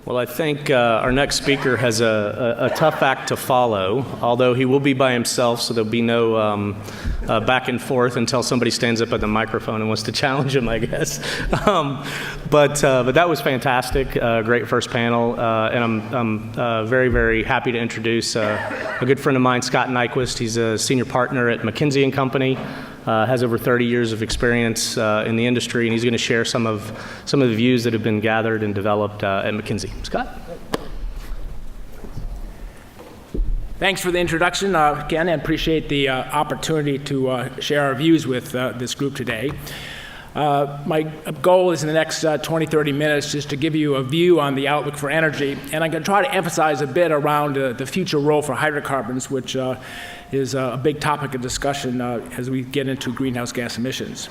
Well, I think our next speaker has a tough act to follow, although he will be by himself, so there'll be no back and forth until somebody stands up at the microphone and wants to challenge him, I guess. But that was fantastic, great first panel, and I'm very, very happy to introduce a good friend of mine, Scott Nyquist. He's a senior partner at McKinsey & Company. Has over 30 years of experience in the industry, and he's going to share some of the views that have been gathered and developed at McKinsey. Scott? Thanks for the introduction, Ken, and appreciate the opportunity to share our views with this group today. My goal is in the next 20, 30 minutes just to give you a view on the outlook for energy, and I'm going to try to emphasize a bit around the future role for hydrocarbons, which is a big topic of discussion as we get into greenhouse gas emissions.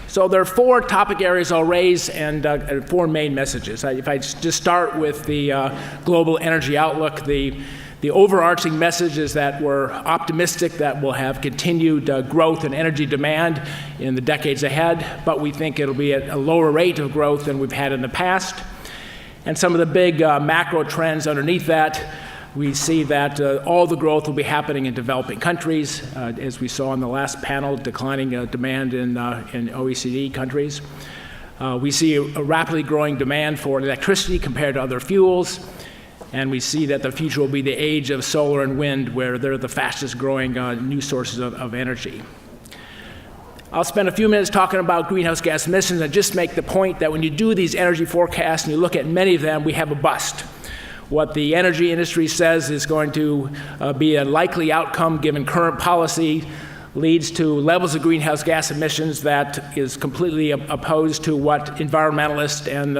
So there are four topic areas I'll raise and four main messages. If I just start with the global energy outlook, the overarching message is that we're optimistic that we'll have continued growth in energy demand in the decades ahead, but we think it'll be at a lower rate of growth than we've had in the past. And some of the big macro trends underneath that, we see that all the growth will be happening in developing countries, as we saw in the last panel, declining demand in OECD countries. We see a rapidly growing demand for electricity compared to other fuels. And we see that the future will be the age of solar and wind, where they're the fastest growing new sources of energy. I'll spend a few minutes talking about greenhouse gas emissions and just make the point that when you do these energy forecasts and you look at many of them, we have a bust. What the energy industry says is going to be a likely outcome given current policy leads to levels of greenhouse gas emissions that is completely opposed to what environmentalists and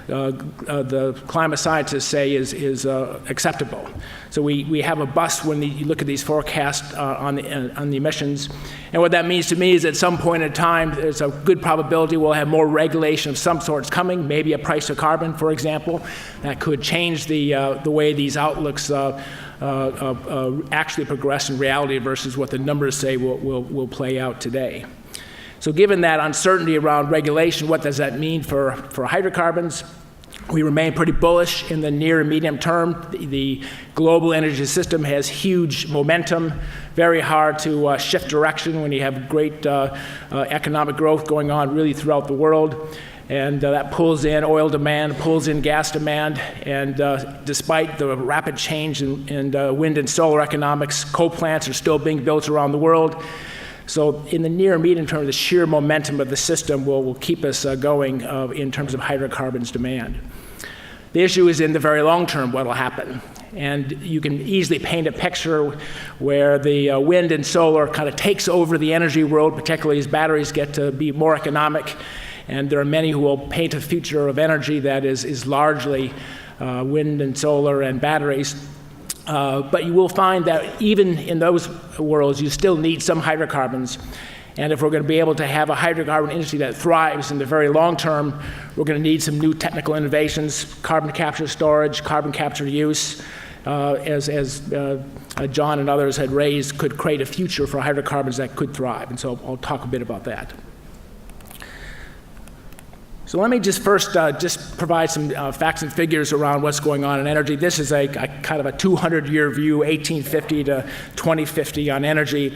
the climate scientists say is acceptable. So we have a bust when you look at these forecasts on the emissions. And what that means to me is at some point in time, there's a good probability we'll have more regulation of some sorts coming, maybe a price of carbon, for example. That could change the way these outlooks actually progress in reality versus what the numbers say will play out today. So given that uncertainty around regulation, what does that mean for hydrocarbons? We remain pretty bullish in the near and medium term. The global energy system has huge momentum, very hard to shift direction when you have great economic growth going on really throughout the world. And that pulls in oil demand, pulls in gas demand, and despite the rapid change in wind and solar economics, coal plants are still being built around the world. So in the near and medium term, the sheer momentum of the system will keep us going in terms of hydrocarbons demand. The issue is in the very long term what will happen. And you can easily paint a picture where the wind and solar kind of takes over the energy world, particularly as batteries get to be more economic. And there are many who will paint a future of energy that is largely wind and solar and batteries. But you will find that even in those worlds, you still need some hydrocarbons. And if we're going to be able to have a hydrocarbon industry that thrives in the very long term, we're going to need some new technical innovations, carbon capture storage, carbon capture use, as John and others had raised, could create a future for hydrocarbons that could thrive. And so I'll talk a bit about that. So let me just first just provide some facts and figures around what's going on in energy. This is a kind of a 200-year view, 1850 to 2050 on energy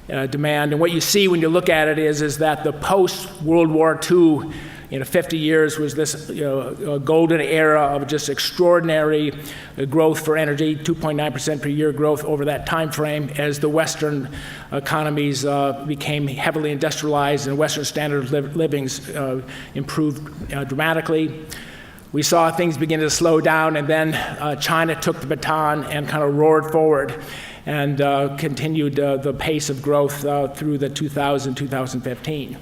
demand. And what you see when you look at it is that the post-World War II, 50 years was this a golden era of just extraordinary growth for energy, 2.9% per year growth over that time frame as the Western economies became heavily industrialized and Western standard of livings improved dramatically. We saw things begin to slow down, and then China took the baton and kind of roared forward and continued the pace of growth through the 2015.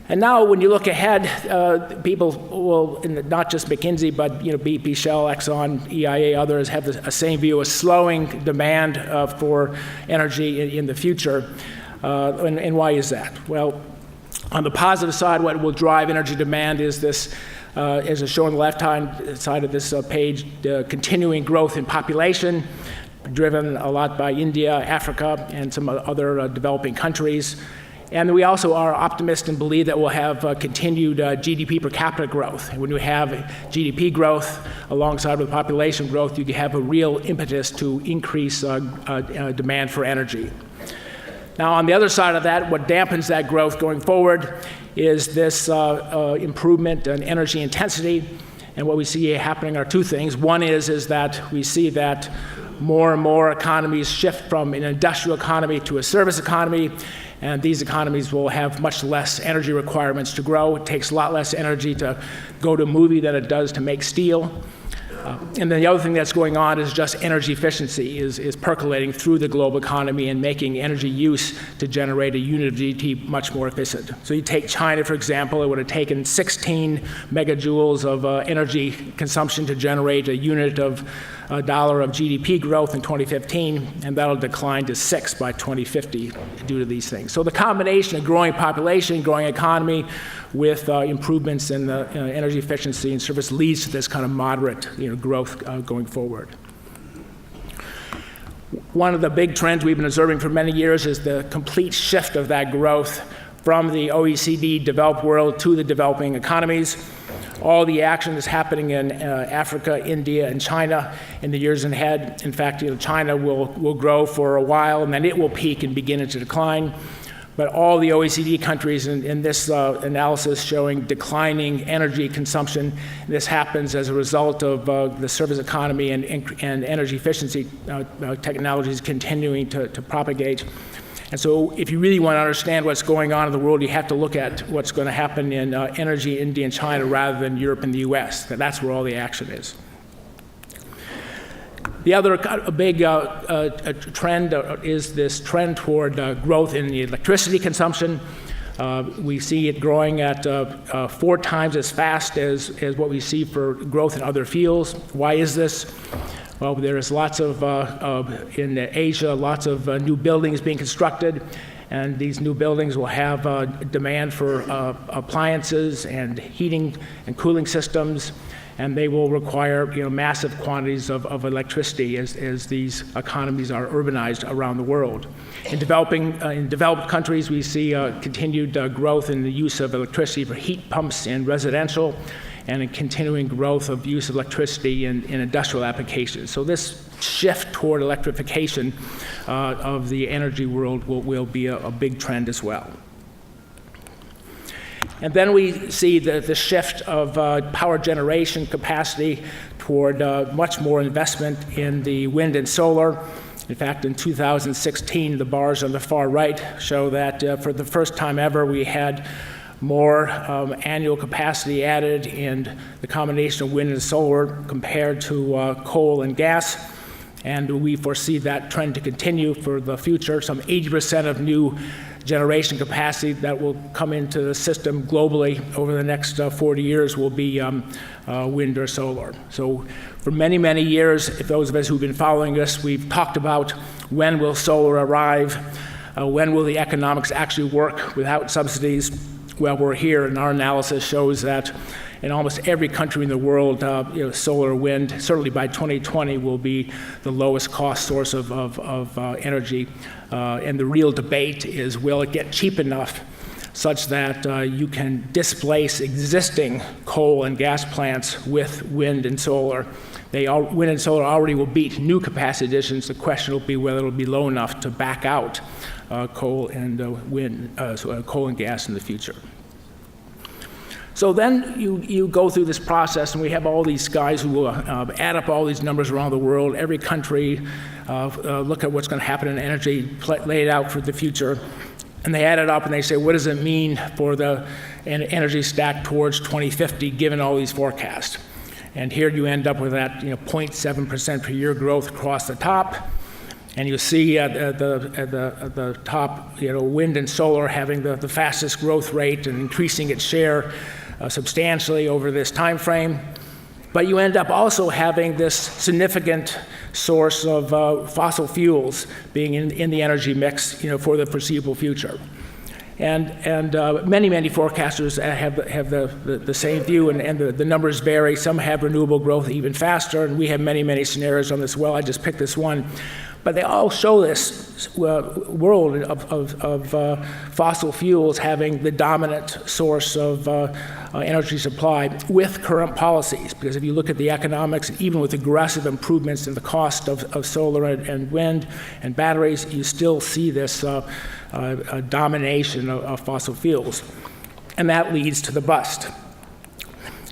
And now when you look ahead, people will, not just McKinsey, but BP, Shell, Exxon, EIA, others have the same view, a slowing demand for energy in the future. And why is that? Well, on the positive side, what will drive energy demand is this, as is shown on the left-hand side of this page, continuing growth in population, driven a lot by India, Africa, and some other developing countries. And we also are optimistic and believe that we'll have continued GDP per capita growth. And when you have GDP growth alongside with population growth, you can have a real impetus to increase demand for energy. Now, on the other side of that, what dampens that growth going forward is this improvement in energy intensity. And what we see happening are two things. One is that we see that more and more economies shift from an industrial economy to a service economy. And these economies will have much less energy requirements to grow. It takes a lot less energy to go to a movie than it does to make steel. And then the other thing that's going on is just energy efficiency is percolating through the global economy and making energy use to generate a unit of GDP much more efficient. So you take China, for example, it would have taken 16 megajoules of energy consumption to generate a unit of $1 of GDP growth in 2015, and that'll decline to 6 by 2050 due to these things. So the combination of growing population, growing economy, with improvements in the energy efficiency and service leads to this kind of moderate growth going forward. One of the big trends we've been observing for many years is the complete shift of that growth from the OECD developed world to the developing economies. All the action is happening in Africa, India, and China in the years ahead. In fact, China will grow for a while, and then it will peak and begin to decline. But all the OECD countries in this analysis showing declining energy consumption. This happens as a result of the service economy and energy efficiency technologies continuing to propagate. And so if you really want to understand what's going on in the world, you have to look at what's going to happen in energy, India, and China rather than Europe and the US. That's where all the action is. The other big trend is this trend toward growth in the electricity consumption. We see it growing at 4 times as fast as what we see for growth in other fields. Why is this? Well, there's lots of, in Asia, lots of new buildings being constructed, and these new buildings will have demand for appliances and heating and cooling systems, and they will require massive quantities of electricity as these economies are urbanized around the world. In developed countries, we see continued growth in the use of electricity for heat pumps in residential, and a continuing growth of use of electricity in industrial applications. So this shift toward electrification of the energy world will be a big trend as well. And then we see the shift of power generation capacity toward much more investment in the wind and solar. In fact, in 2016, the bars on the far right show that for the first time ever, we had more annual capacity added in the combination of wind and solar compared to coal and gas. And we foresee that trend to continue for the future. Some 80% of new generation capacity that will come into the system globally over the next 40 years will be wind or solar. So for many, many years, if those of us who've been following us, we've talked about when will solar arrive, when will the economics actually work without subsidies. Well, we're here, and our analysis shows that in almost every country in the world, solar and wind, certainly by 2020, will be the lowest cost source of energy. And the real debate is, will it get cheap enough such that you can displace existing coal and gas plants with wind and solar? Wind and solar already will beat new capacity additions. The question will be whether it will be low enough to back out coal and coal and gas in the future. So then you go through this process, and we have all these guys who will add up all these numbers around the world. Every country look at what's going to happen in energy, lay it out for the future, and they add it up and they say, what does it mean for the energy stack towards 2050, given all these forecasts? And here you end up with that 0.7% per year growth across the top. And you see at the top, wind and solar having the fastest growth rate and increasing its share substantially over this time frame. But you end up also having this significant source of fossil fuels being in the energy mix, for the foreseeable future. And many forecasters have the same view, and the numbers vary. Some have renewable growth even faster, and we have many scenarios on this. Well, I just picked this one. But they all show this world of fossil fuels having the dominant source of energy supply with current policies. Because if you look at the economics, even with aggressive improvements in the cost of solar and wind and batteries, you still see this domination of fossil fuels. And that leads to the bust.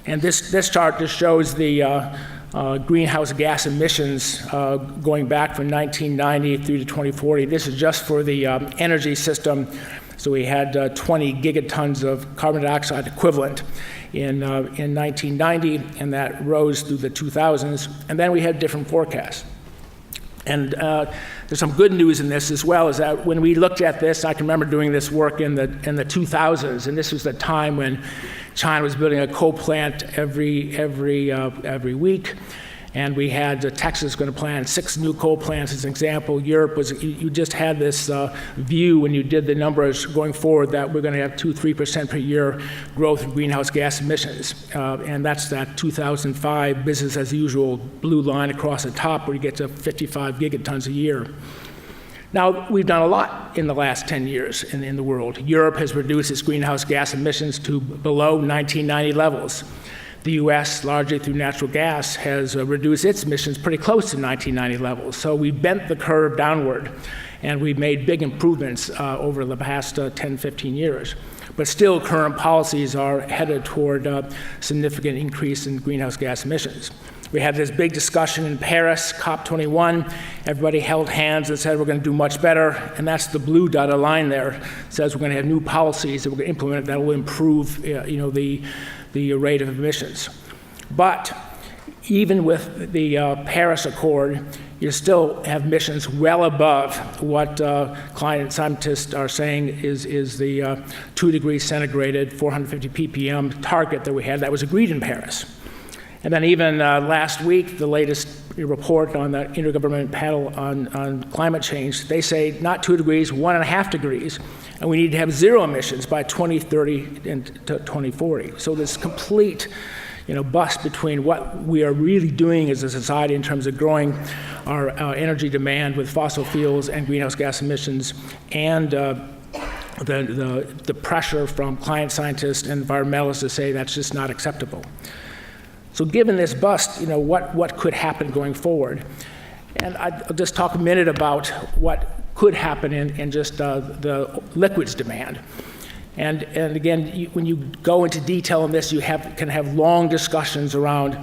And this chart just shows the greenhouse gas emissions going back from 1990 through to 2040. This is just for the energy system. So we had 20 gigatons of carbon dioxide equivalent in 1990, and that rose through the 2000s. And then we had different forecasts. And there's some good news in this as well, is that when we looked at this, I can remember doing this work in the 2000s, and this was the time when China was building a coal plant every week, and we had Texas going to plant 6 new coal plants as an example. Europe was, you just had this view when you did the numbers going forward that we're going to have 2-3% per year growth in greenhouse gas emissions. And that's that 2005 business as usual blue line across the top where you get to 55 gigatons a year. Now, we've done a lot in the last 10 years in the world. Europe has reduced its greenhouse gas emissions to below 1990 levels. The US, largely through natural gas, has reduced its emissions pretty close to 1990 levels. So we bent the curve downward, and we've made big improvements over the past 10, 15 years. But still, current policies are headed toward a significant increase in greenhouse gas emissions. We had this big discussion in Paris, COP21. Everybody held hands and said we're going to do much better, and that's the blue dotted line there. It says we're going to have new policies that we're going to implement that will improve, the rate of emissions. But even with the Paris Accord, you still have emissions well above what climate scientists are saying is the 2 degrees centigrade, 450 ppm target that we had that was agreed in Paris. And then even last week, the latest report on the Intergovernmental Panel on Climate Change, they say not 2 degrees, 1.5 degrees, and we need to have 0 emissions by 2030 and 2040. So this complete bust between what we are really doing as a society in terms of growing our energy demand with fossil fuels and greenhouse gas emissions and the pressure from climate scientists and environmentalists to say that's just not acceptable. So given this bust, what could happen going forward? And I'll just talk a minute about what could happen in just the liquids demand. And again, when you go into detail on this, you can have long discussions around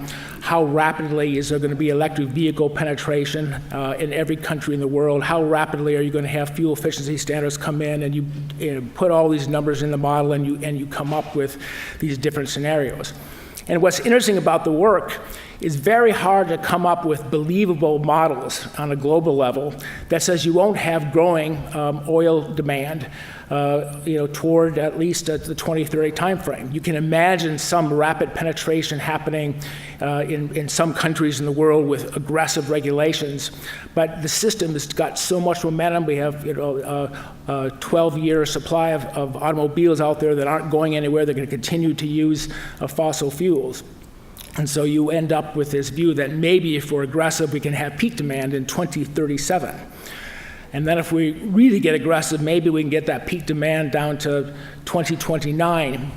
how rapidly is there going to be electric vehicle penetration in every country in the world? How rapidly are you going to have fuel efficiency standards come in, and you put all these numbers in the model, and you come up with these different scenarios. And what's interesting about the work is very hard to come up with believable models on a global level that says you won't have growing oil demand toward at least the 2030 timeframe. You can imagine some rapid penetration happening in some countries in the world with aggressive regulations, but the system has got so much momentum. We have a 12-year supply of automobiles out there that aren't going anywhere. They're going to continue to use fossil fuels. And so you end up with this view that maybe if we're aggressive, we can have peak demand in 2037. And then if we really get aggressive, maybe we can get that peak demand down to 2029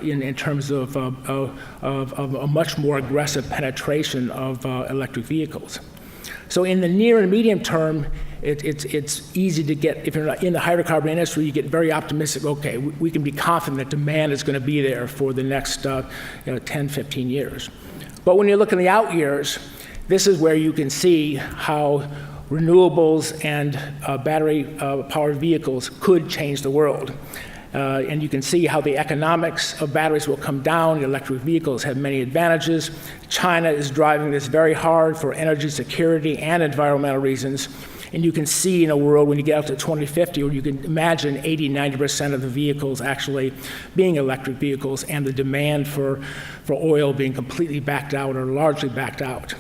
in terms of a much more aggressive penetration of electric vehicles. So in the near and medium term, it's easy to get, if you're not in the hydrocarbon industry, you get very optimistic, okay, we can be confident that demand is going to be there for the next 10, 15 years. But when you look in the out years, this is where you can see how renewables and battery-powered vehicles could change the world. And you can see how the economics of batteries will come down. Electric vehicles have many advantages. China is driving this very hard for energy security and environmental reasons. And you can see in a world when you get out to 2050 where you can imagine 80-90% of the vehicles actually being electric vehicles and the demand for oil being completely backed out or largely backed out.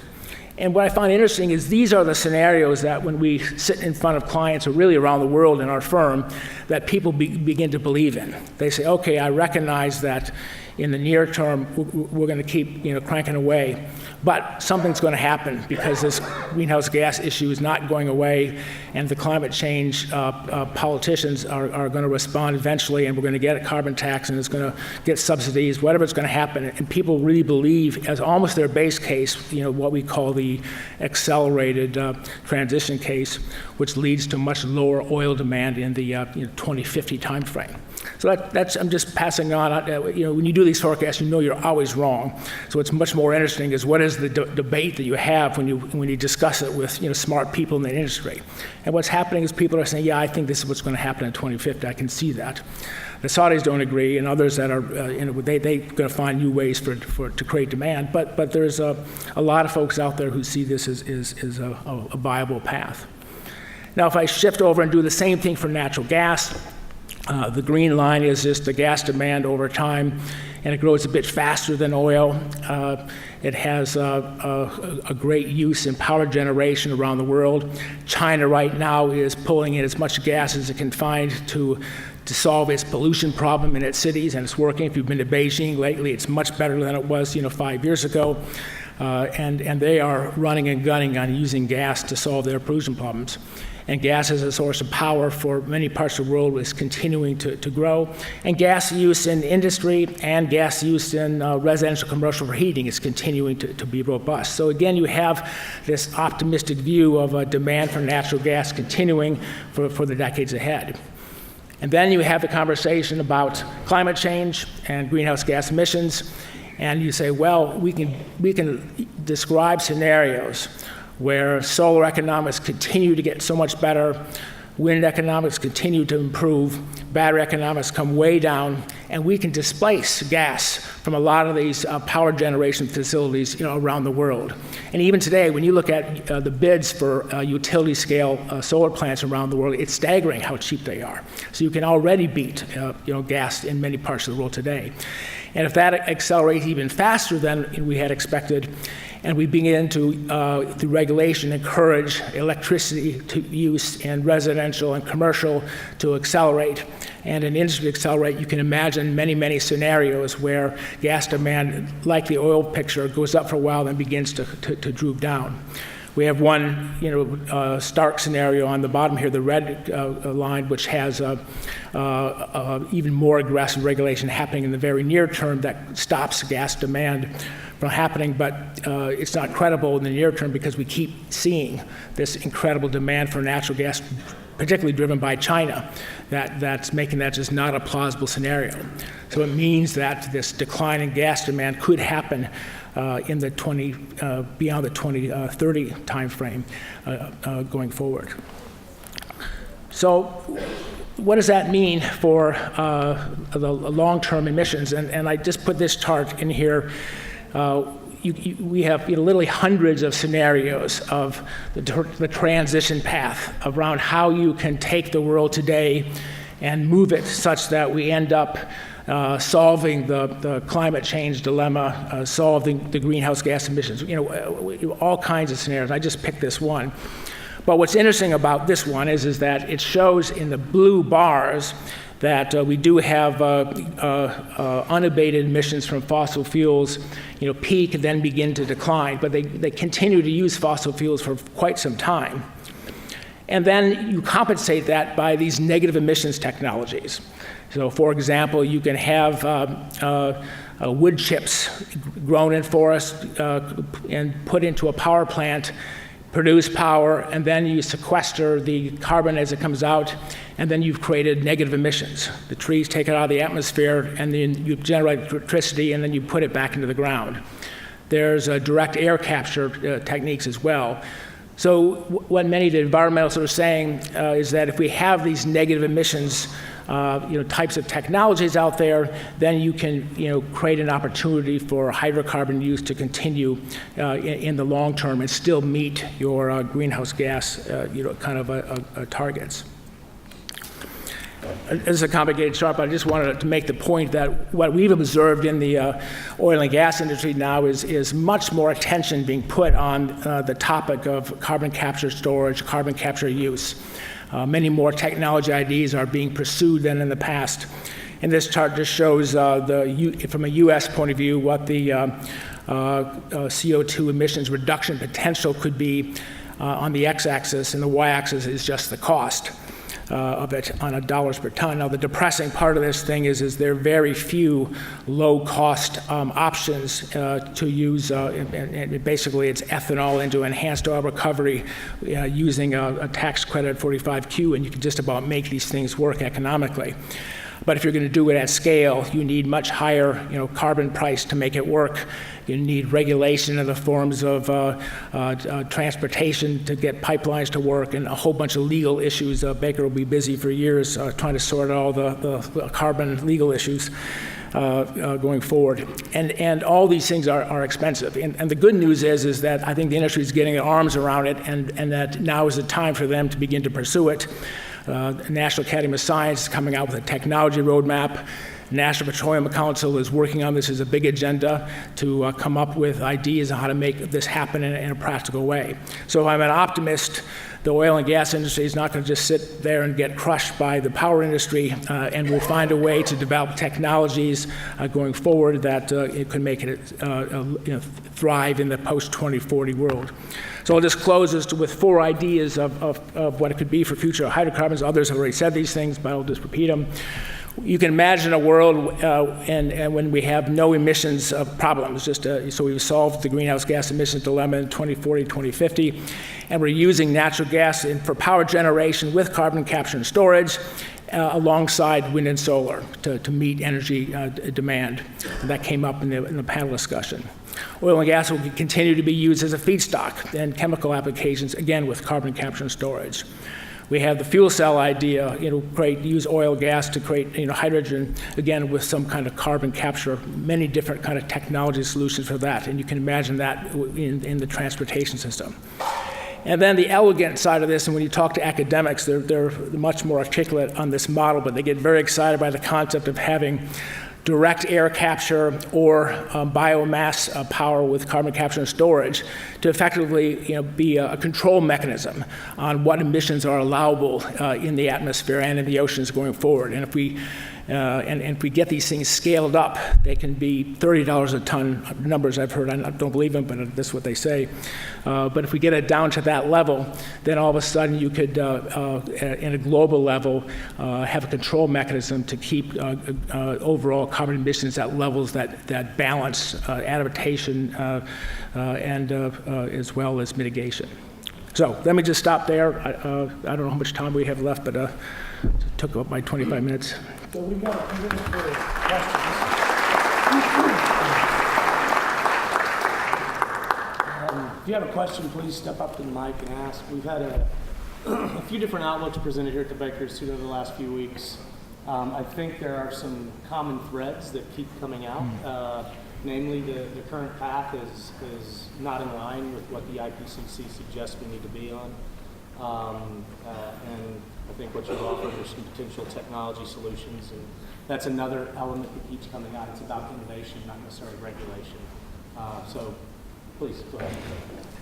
And what I find interesting is these are the scenarios that when we sit in front of clients or really around the world in our firm that people begin to believe in. They say, okay, I recognize that in the near term, we're going to keep cranking away. But something's going to happen because this greenhouse gas issue is not going away, and the climate change politicians are going to respond eventually, and we're going to get a carbon tax, and it's going to get subsidies, whatever's going to happen. And people really believe, as almost their base case, what we call the accelerated transition case, which leads to much lower oil demand in the 2050 timeframe. So that's I'm just passing on. When you do these forecasts, you're always wrong. So what's much more interesting is what is the debate that you have when you discuss it with smart people in the industry. And what's happening is people are saying, yeah, I think this is what's going to happen in 2050. I can see that. The Saudis don't agree, and others that are they're going to find new ways to create demand. But there's a lot of folks out there who see this as a viable path. Now, if I shift over and do the same thing for natural gas. The green line is just the gas demand over time, and it grows a bit faster than oil. It has a great use in power generation around the world. China right now is pulling in as much gas as it can find to solve its pollution problem in its cities, and it's working. If you've been to Beijing lately, it's much better than it was 5 years ago. And they are running and gunning on using gas to solve their pollution problems. And gas as a source of power for many parts of the world is continuing to grow. And gas use in industry and gas use in residential commercial for heating is continuing to be robust. So again, you have this optimistic view of a demand for natural gas continuing for the decades ahead. And then you have the conversation about climate change and greenhouse gas emissions. And you say, well, we can describe scenarios where solar economics continue to get so much better, wind economics continue to improve, battery economics come way down, and we can displace gas from a lot of these power generation facilities around the world. And even today, when you look at the bids for utility scale solar plants around the world, it's staggering how cheap they are. So you can already beat gas in many parts of the world today. And if that accelerates even faster than we had expected, and we begin to, through regulation, encourage electricity use in residential and commercial to accelerate, and in industry to accelerate, you can imagine many, many scenarios where gas demand, like the oil picture, goes up for a while, then begins to droop down. We have one, stark scenario on the bottom here, the red line, which has even more aggressive regulation happening in the very near term that stops gas demand from happening, but it's not credible in the near term because we keep seeing this incredible demand for natural gas, particularly driven by China, that's making that just not a plausible scenario. So it means that this decline in gas demand could happen in the beyond the 2030 timeframe going forward. So what does that mean for the long-term emissions? And I just put this chart in here. We have literally hundreds of scenarios of the transition path around how you can take the world today and move it such that we end up solving the climate change dilemma, solving the greenhouse gas emissions, all kinds of scenarios. I just picked this one. But what's interesting about this one is that it shows in the blue bars that we do have unabated emissions from fossil fuels, peak and then begin to decline, but they continue to use fossil fuels for quite some time. And then you compensate that by these negative emissions technologies. So for example, you can have wood chips grown in forests and put into a power plant, produce power, and then you sequester the carbon as it comes out, and then you've created negative emissions. The trees take it out of the atmosphere, and then you generate electricity, and then you put it back into the ground. There's direct air capture techniques as well. So what many of the environmentalists are saying is that if we have these negative emissions types of technologies out there, then you can create an opportunity for hydrocarbon use to continue in the long term and still meet your greenhouse gas targets. This is a complicated chart, but I just wanted to make the point that what we've observed in the oil and gas industry now is much more attention being put on the topic of carbon capture storage, carbon capture use. Many more technology ideas are being pursued than in the past. And this chart just shows from a U.S. point of view what the CO2 emissions reduction potential could be on the x-axis, and the y-axis is just the cost of it on a dollars per ton. Now, the depressing part of this thing is there are very few low-cost options to use, and basically it's ethanol into enhanced oil recovery using a tax credit 45Q, and you can just about make these things work economically. But if you're going to do it at scale, you need much higher, carbon price to make it work. You need regulation in the forms of transportation to get pipelines to work, and a whole bunch of legal issues. Baker will be busy for years trying to sort out all the carbon legal issues going forward. And all these things are expensive. And the good news is that I think the industry is getting their arms around it, and that now is the time for them to begin to pursue it. The National Academy of Science is coming out with a technology roadmap. National Petroleum Council is working on this as a big agenda to come up with ideas on how to make this happen in a practical way. So if I'm an optimist, the oil and gas industry is not going to just sit there and get crushed by the power industry, and we'll find a way to develop technologies going forward that it could make it thrive in the post-2040 world. So I'll just close this with 4 ideas of what it could be for future hydrocarbons. Others have already said these things, but I'll just repeat them. You can imagine a world and when we have no emissions problems, so we've solved the greenhouse gas emissions dilemma in 2040, 2050, and we're using natural gas for power generation with carbon capture and storage alongside wind and solar to meet energy demand. And that came up in the panel discussion. Oil and gas will continue to be used as a feedstock and chemical applications, again, with carbon capture and storage. We have the fuel cell idea, use oil gas to create, hydrogen, again, with some kind of carbon capture, many different kind of technology solutions for that. And you can imagine that in the transportation system. And then the elegant side of this, and when you talk to academics, they're much more articulate on this model, but they get very excited by the concept of having direct air capture or biomass power with carbon capture and storage to effectively be a control mechanism on what emissions are allowable in the atmosphere and in the oceans going forward. And if we get these things scaled up, they can be $30 a ton. Numbers I've heard, I don't believe them, but that's what they say. But if we get it down to that level, then all of a sudden you could, in a global level, have a control mechanism to keep overall carbon emissions at levels that balance adaptation and as well as mitigation. So let me just stop there. I don't know how much time we have left, but it took up my 25 minutes. So we've got a few minutes for questions. If you have a question, please step up to the mic and ask. We've had a few different outlooks presented here at the Baker Institute over the last few weeks. I think there are some common threads that keep coming out. Namely, the current path is not in line with what the IPCC suggests we need to be on. And I think what you've offered are some potential technology solutions, and that's another element that keeps coming out. It's about innovation, not necessarily regulation. So please, go ahead.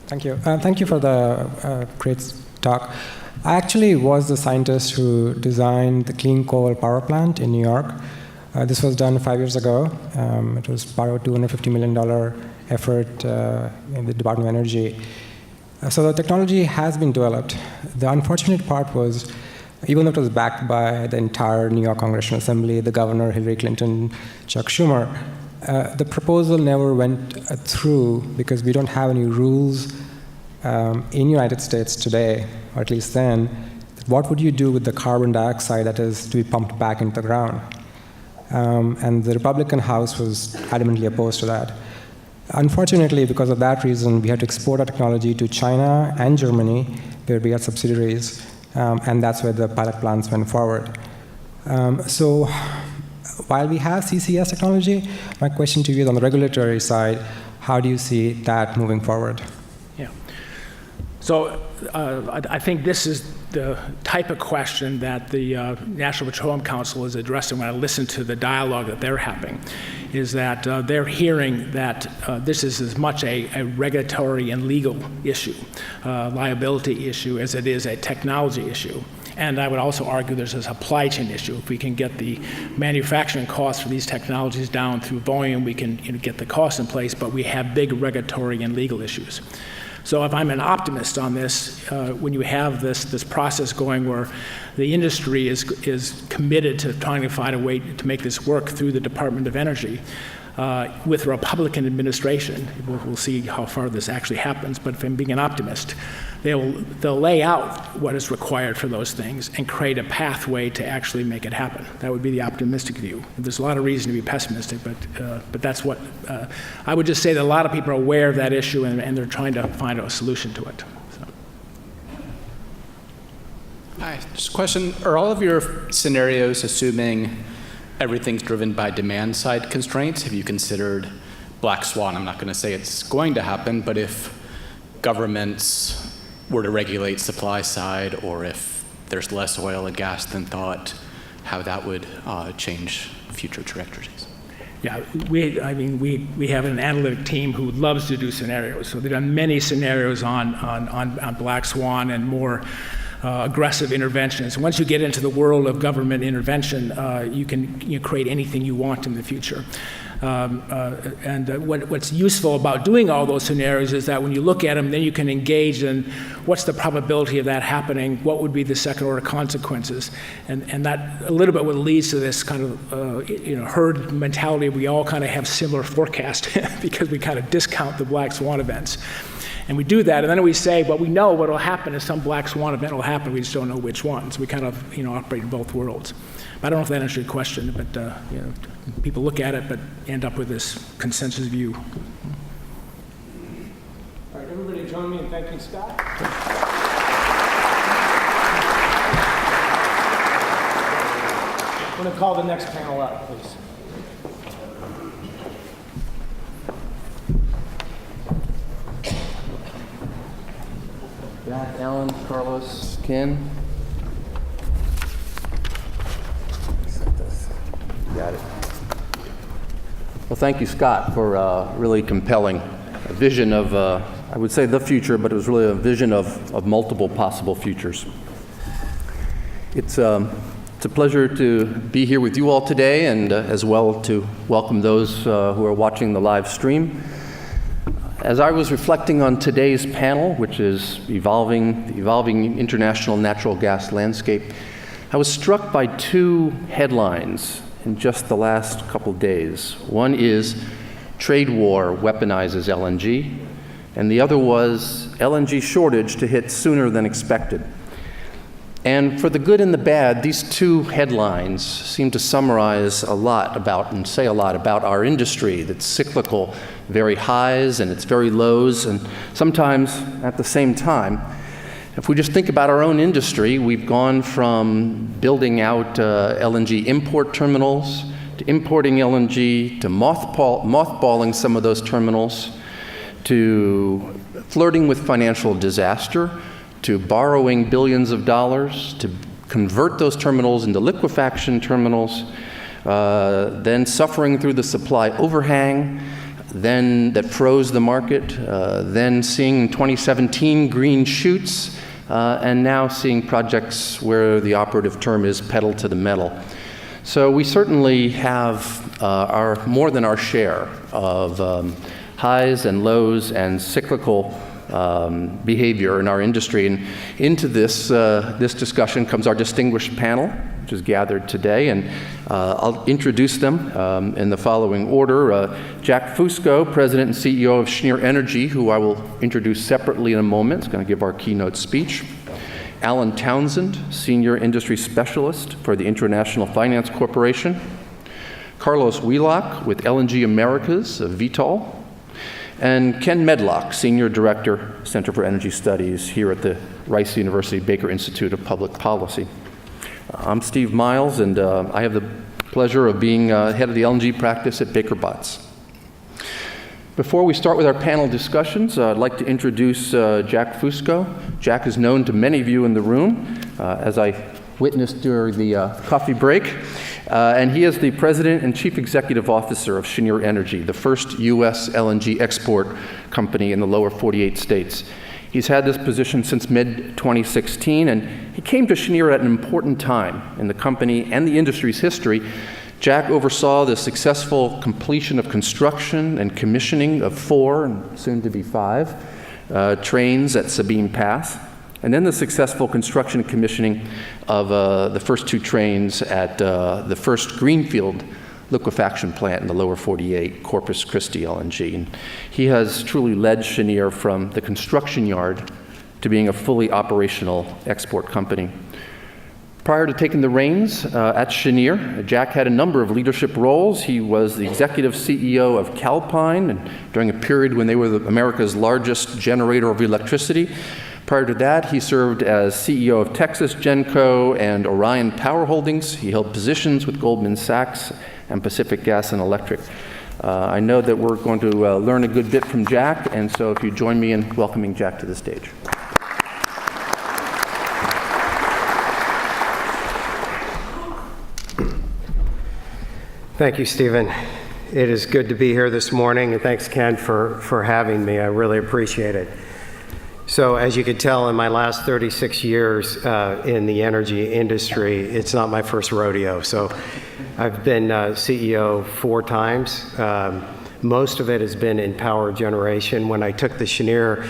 Thank you. Thank you for the great talk. I actually was the scientist who designed the clean coal power plant in New York. This was done 5 years ago. It was part of a $250 million effort in the Department of Energy. So the technology has been developed. The unfortunate part was, even though it was backed by the entire New York Congressional Assembly, the governor, Hillary Clinton, Chuck Schumer, the proposal never went through because we don't have any rules in the United States today, or at least then. What would you do with the carbon dioxide that is to be pumped back into the ground? And the Republican House was adamantly opposed to that. Unfortunately, because of that reason, we had to export our technology to China and Germany, where we had subsidiaries, and that's where the pilot plants went forward. So while we have CCS technology, my question to you is on the regulatory side, how do you see that moving forward? Yeah. So I think this is the type of question that the National Petroleum Council is addressing when I listen to the dialogue that they're having, is that they're hearing that this is as much a regulatory and legal issue, liability issue, as it is a technology issue. And I would also argue there's a supply chain issue. If we can get the manufacturing costs for these technologies down through volume, we can get the costs in place, but we have big regulatory and legal issues. So if I'm an optimist on this, when you have this process going where the industry is committed to trying to find a way to make this work through the Department of Energy, with a Republican administration, we'll see how far this actually happens, but if I'm being an optimist, they'll lay out what is required for those things and create a pathway to actually make it happen. That would be the optimistic view. There's a lot of reason to be pessimistic, but that's what, I would just say that a lot of people are aware of that issue and they're trying to find a solution to it. So. Hi, just a question. Are all of your scenarios assuming everything's driven by demand-side constraints? Have you considered Black Swan? I'm not going to say it's going to happen, but if governments were to regulate supply side, or if there's less oil and gas than thought, how that would change future trajectories? Yeah, we have an analytic team who loves to do scenarios. So they've done many scenarios on Black Swan and more aggressive interventions. Once you get into the world of government intervention, you can create anything you want in the future. What's useful about doing all those scenarios is that when you look at them, then you can engage in what's the probability of that happening, what would be the second order consequences, and that a little bit what leads to this kind of herd mentality. We all kind of have similar forecast because we kind of discount the Black Swan events. And we do that, and then we say, well, we know what will happen is some Black Swan event will happen, we just don't know which one. So we kind of operate in both worlds. But I don't know if that answers your question, but people look at it but end up with this consensus view. All right, everybody join me in thanking Scott. I'm going to call the next panel up, please. Jack, Alan, Carlos, Ken. Got it. Well, thank you, Scott, for a really compelling vision of, I would say the future, but it was really a vision of multiple possible futures. It's a pleasure to be here with you all today, and as well to welcome those who are watching the live stream. As I was reflecting on today's panel, which is the evolving international natural gas landscape, I was struck by two headlines in just the last couple days. One is trade war weaponizes LNG, and the other was LNG shortage to hit sooner than expected. And for the good and the bad, these two headlines seem to summarize a lot about and say a lot about our industry that's cyclical, very highs and its very lows, and sometimes at the same time. If we just think about our own industry, we've gone from building out LNG import terminals to importing LNG to mothballing some of those terminals to flirting with financial disaster, to borrowing billions of dollars, to convert those terminals into liquefaction terminals, then suffering through the supply overhang, then that froze the market, then seeing in 2017 green shoots, and now seeing projects where the operative term is pedal to the metal. So we certainly have more than our share of highs and lows and cyclical behavior in our industry. And into this discussion comes our distinguished panel, which is gathered today, and I'll introduce them in the following order. Jack Fusco, President and CEO of Cheniere Energy, who I will introduce separately in a moment, is going to give our keynote speech. Alan Townsend, Senior Industry Specialist for the International Finance Corporation. Carlos Wheelock with LNG Americas of Vitol. And Ken Medlock, Senior Director, Center for Energy Studies here at the Rice University Baker Institute of Public Policy. I'm Steve Miles, and I have the pleasure of being head of the LNG practice at Baker Botts. Before we start with our panel discussions, I'd like to introduce Jack Fusco. Jack is known to many of you in the room, as I witnessed during the coffee break. And he is the President and Chief Executive Officer of Cheniere Energy, the first U.S. LNG export company in the lower 48 states. He's had this position since mid-2016, and he came to Cheniere at an important time in the company and the industry's history. Jack oversaw the successful completion of construction and commissioning of 4, and soon to be 5, trains at Sabine Pass, and then the successful construction and commissioning of the first 2 trains at the first greenfield liquefaction plant in the lower 48, Corpus Christi LNG. And he has truly led Cheniere from the construction yard to being a fully operational export company. Prior to taking the reins at Cheniere, Jack had a number of leadership roles. He was the executive CEO of Calpine, and during a period when they were America's largest generator of electricity. Prior to that, he served as CEO of Texas Genco and Orion Power Holdings. He held positions with Goldman Sachs and Pacific Gas and Electric. I know that we're going to learn a good bit from Jack, and so if you join me in welcoming Jack to the stage. Thank you, Stephen. It is good to be here this morning, and thanks, Ken, for having me. I really appreciate it. So as you could tell, in my last 36 years in the energy industry, it's not my first rodeo. So I've been CEO 4 times. Most of it has been in power generation. When I took the Cheniere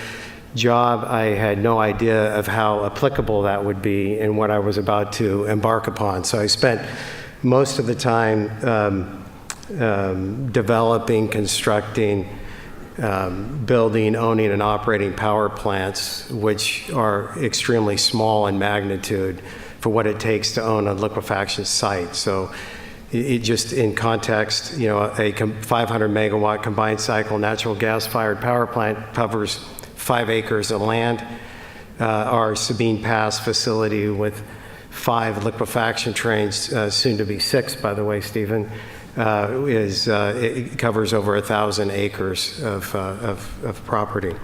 job, I had no idea of how applicable that would be in what I was about to embark upon. So I spent most of the time developing, constructing, building, owning, and operating power plants, which are extremely small in magnitude for what it takes to own a liquefaction site. So it just in context, a 500 megawatt combined cycle natural gas-fired power plant covers 5 acres of land. Our Sabine Pass facility with 5 liquefaction trains, soon to be 6, by the way, Stephen, it covers over 1,000 acres of property.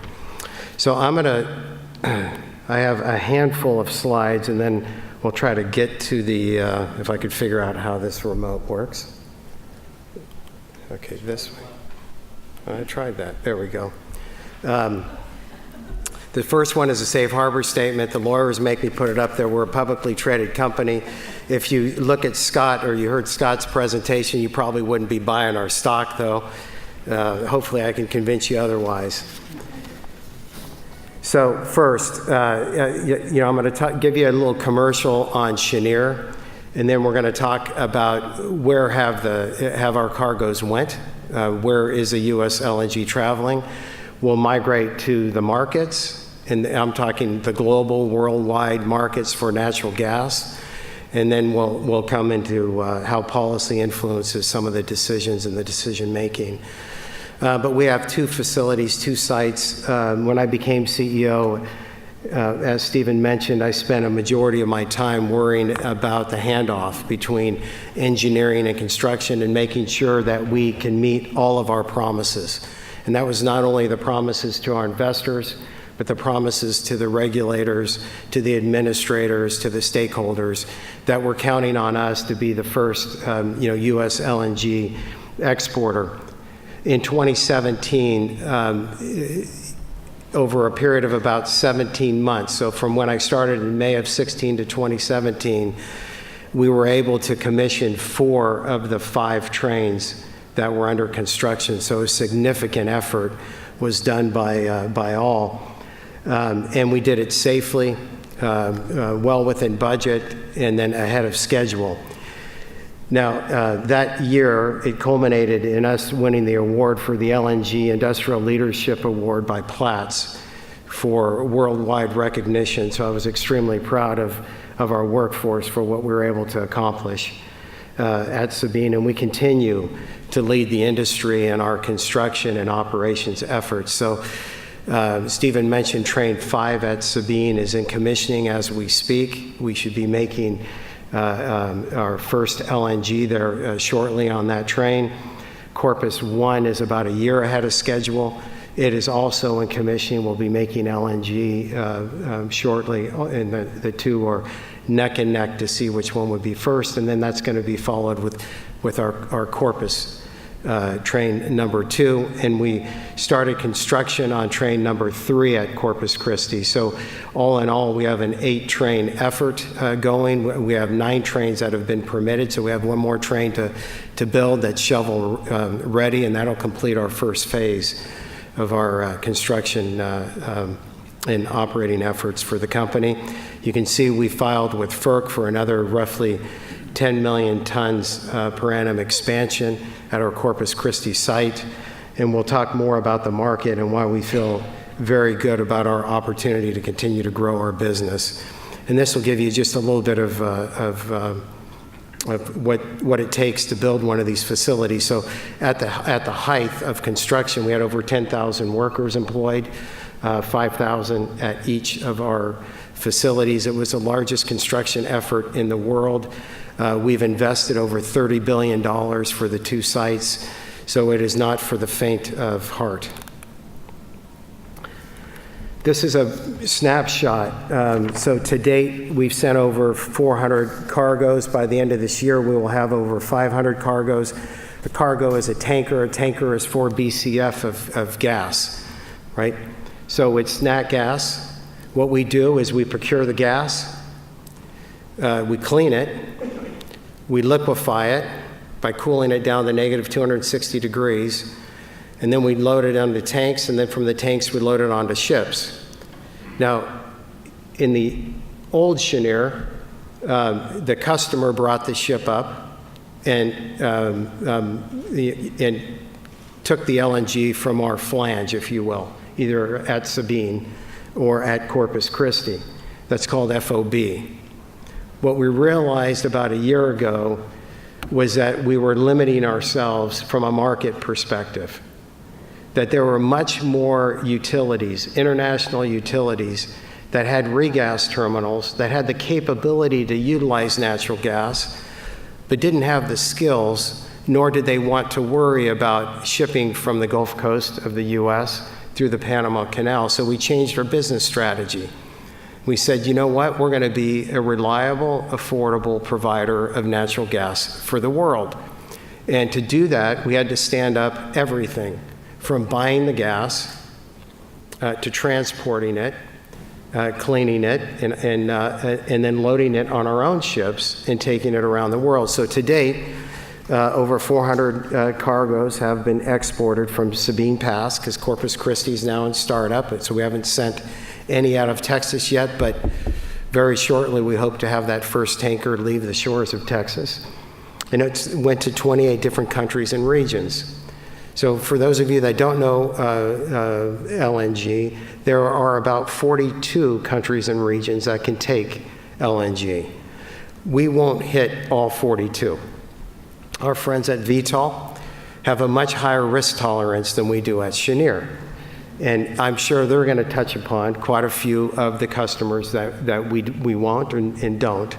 So I have a handful of slides, and then we'll try to get to the, if I could figure out how this remote works. Okay, this way. I tried that. There we go. The first one is a safe harbor statement. The lawyers make me put it up there. We're a publicly traded company. If you look at Scott, or you heard Scott's presentation, you probably wouldn't be buying our stock, though. Hopefully I can convince you otherwise. So first, I'm going to give you a little commercial on Cheniere, and then we're going to talk about where have our cargoes went, where is the U.S. LNG traveling. We'll migrate to the markets, and I'm talking the global, worldwide markets for natural gas. And then we'll come into how policy influences some of the decisions and the decision making. But we have 2 facilities, 2 sites. When I became CEO, as Stephen mentioned, I spent a majority of my time worrying about the handoff between engineering and construction and making sure that we can meet all of our promises. And that was not only the promises to our investors, but the promises to the regulators, to the administrators, to the stakeholders that were counting on us to be the first U.S. LNG exporter. In 2017, over a period of about 17 months, so from when I started in May of 16 to 2017, we were able to commission 4 of the 5 trains that were under construction. So a significant effort was done by all. And we did it safely, well within budget, and then ahead of schedule. Now, that year, it culminated in us winning the award for the LNG Industrial Leadership Award by Platts for worldwide recognition. So I was extremely proud of our workforce for what we were able to accomplish at Sabine, and we continue to lead the industry in our construction and operations efforts. So Stephen mentioned Train 5 at Sabine is in commissioning as we speak. We should be making our first LNG there shortly on that train. Corpus 1 is about a year ahead of schedule. It is also in commissioning. We'll be making LNG shortly, and the 2 are neck and neck to see which one would be first, and then that's going to be followed with our Corpus train number 2, and we started construction on train number 3 at Corpus Christi. So all in all, we have an 8-train effort going. We have 9 trains that have been permitted, so we have one more train to build that's shovel ready, and that'll complete our first phase of our construction and operating efforts for the company. You can see we filed with FERC for another roughly 10 million tons per annum expansion at our Corpus Christi site, and we'll talk more about the market and why we feel very good about our opportunity to continue to grow our business. And this will give you just a little bit of what it takes to build one of these facilities. So at the height of construction, we had over 10,000 workers employed, 5,000 at each of our facilities. It was the largest construction effort in the world. We've invested over $30 billion for the 2 sites, so it is not for the faint of heart. This is a snapshot. So to date, we've sent over 400 cargoes. By the end of this year, we will have over 500 cargoes. The cargo is a tanker. A tanker is 4 BCF of gas, right? So it's nat gas. What we do is we procure the gas, we clean it, we liquefy it by cooling it down to negative 260 degrees, and then we load it onto tanks, and then from the tanks we load it onto ships. Now, in the old Cheniere, the customer brought the ship up and took the LNG from our flange, if you will, either at Sabine or at Corpus Christi. That's called FOB. What we realized about a year ago was that we were limiting ourselves from a market perspective, that there were much more utilities, international utilities, that had regas terminals, that had the capability to utilize natural gas, but didn't have the skills, nor did they want to worry about shipping from the Gulf Coast of the US through the Panama Canal. So we changed our business strategy. We said, you know what, we're going to be a reliable, affordable provider of natural gas for the world. And to do that, we had to stand up everything from buying the gas to transporting it, cleaning it, and then loading it on our own ships and taking it around the world. So to date, over 400 cargoes have been exported from Sabine Pass, because Corpus Christi is now in startup, so we haven't sent any out of Texas yet, but very shortly we hope to have that first tanker leave the shores of Texas. And it went to 28 different countries and regions. So for those of you that don't know LNG, there are about 42 countries and regions that can take LNG. We won't hit all 42. Our friends at Vitol have a much higher risk tolerance than we do at Cheniere. And I'm sure they're going to touch upon quite a few of the customers that we won't and don't.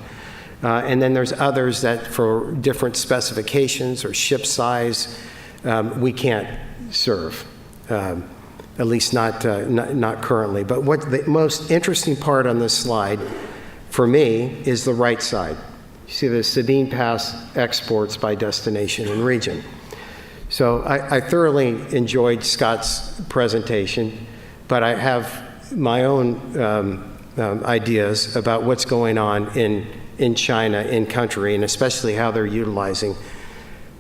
And then there's others that for different specifications or ship size, we can't serve, at least not currently. But what the most interesting part on this slide for me is the right side. You see the Sabine Pass exports by destination and region. So I thoroughly enjoyed Scott's presentation, but I have my own ideas about what's going on in China, in country, and especially how they're utilizing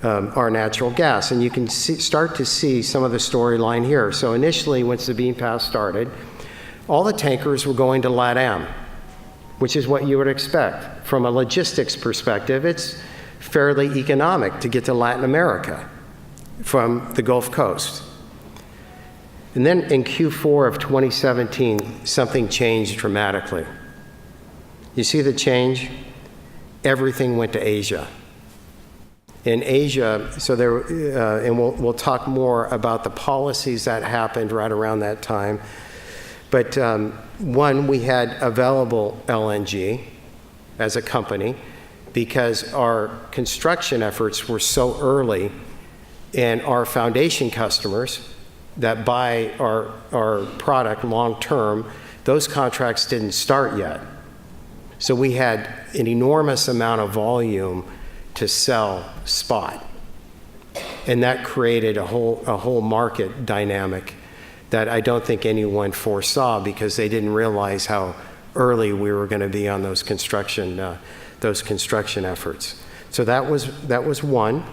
our natural gas. And you can start to see some of the storyline here. So initially, when Sabine Pass started, all the tankers were going to LATAM, which is what you would expect. From a logistics perspective, it's fairly economic to get to Latin America from the Gulf Coast. And then in Q4 of 2017, something changed dramatically. You see the change? Everything went to Asia. In Asia, so there, and we'll talk more about the policies that happened right around that time. But one, we had available LNG as a company because our construction efforts were so early, and our foundation customers that buy our product long term, those contracts didn't start yet. So we had an enormous amount of volume to sell spot. And that created a whole market dynamic that I don't think anyone foresaw because they didn't realize how early we were going to be on those construction efforts. So that was one.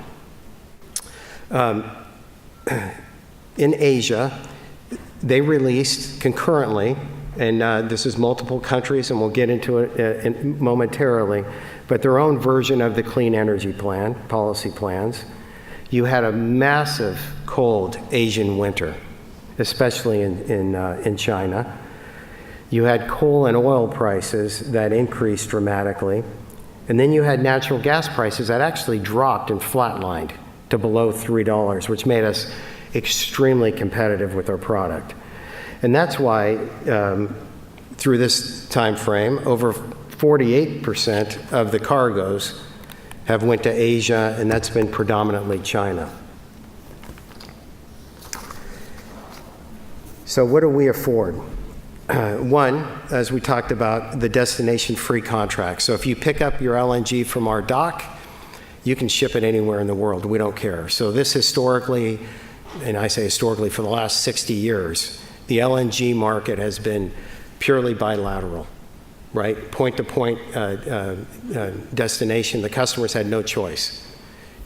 In Asia, they released concurrently, and this is multiple countries, and we'll get into it momentarily, but their own version of the clean energy plan, policy plans. You had a massive cold Asian winter, especially in China. You had coal and oil prices that increased dramatically. And then you had natural gas prices that actually dropped and flatlined to below $3, which made us extremely competitive with our product. And that's why, through this time frame, over 48% of the cargoes have went to Asia, and that's been predominantly China. So what do we afford? One, as we talked about, the destination-free contract. So if you pick up your LNG from our dock, you can ship it anywhere in the world. We don't care. So this historically, and I say historically for the last 60 years, the LNG market has been purely bilateral, right? Point-to-point destination. The customers had no choice.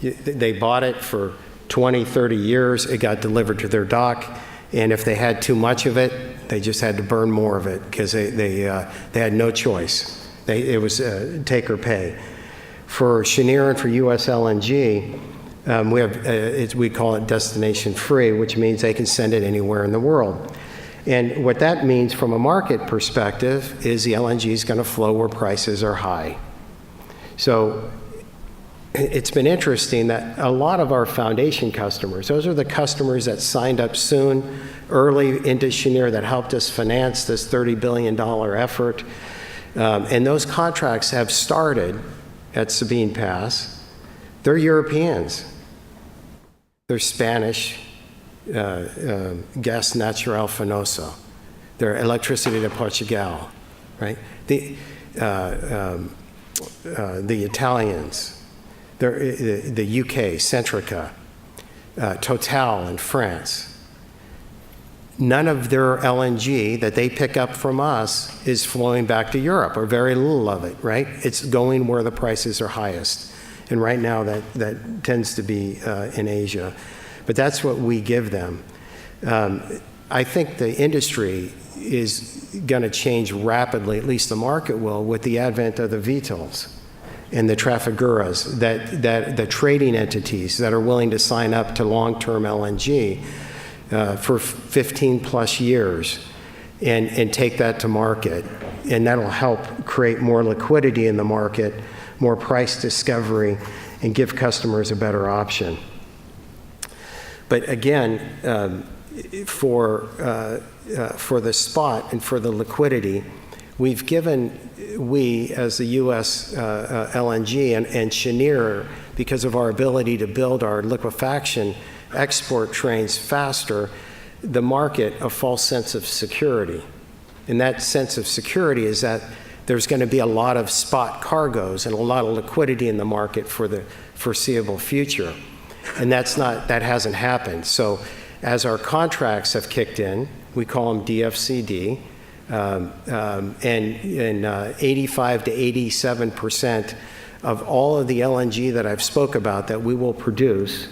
They bought it for 20, 30 years. It got delivered to their dock. And if they had too much of it, they just had to burn more of it because they had no choice. It was take or pay. For Cheniere and for US LNG, we call it destination free, which means they can send it anywhere in the world. And what that means from a market perspective is the LNG is going to flow where prices are high. So it's been interesting that a lot of our foundation customers, those are the customers that signed up soon, early into Cheniere, that helped us finance this $30 billion effort. And those contracts have started at Sabine Pass. They're Europeans. They're Spanish, Gas Natural Fenoso. They're Electricity de Portugal, right? The Italians. The UK, Centrica, Total in France. None of their LNG that they pick up from us is flowing back to Europe, or very little of it, right? It's going where the prices are highest. And right now that tends to be in Asia. But that's what we give them. I think the industry is going to change rapidly, at least the market will, with the advent of the VTOLs and the trafiguras, that the trading entities that are willing to sign up to long-term LNG for 15 plus years and take that to market. And that'll help create more liquidity in the market, more price discovery, and give customers a better option. But again, for the spot and for the liquidity, we as the U.S. LNG and Cheniere, because of our ability to build our liquefaction export trains faster, the market a false sense of security. And that sense of security is that there's going to be a lot of spot cargoes and a lot of liquidity in the market for the foreseeable future. And that hasn't happened. So as our contracts have kicked in, we call them DFCD, and 85 to 87% of all of the LNG that I've spoke about that we will produce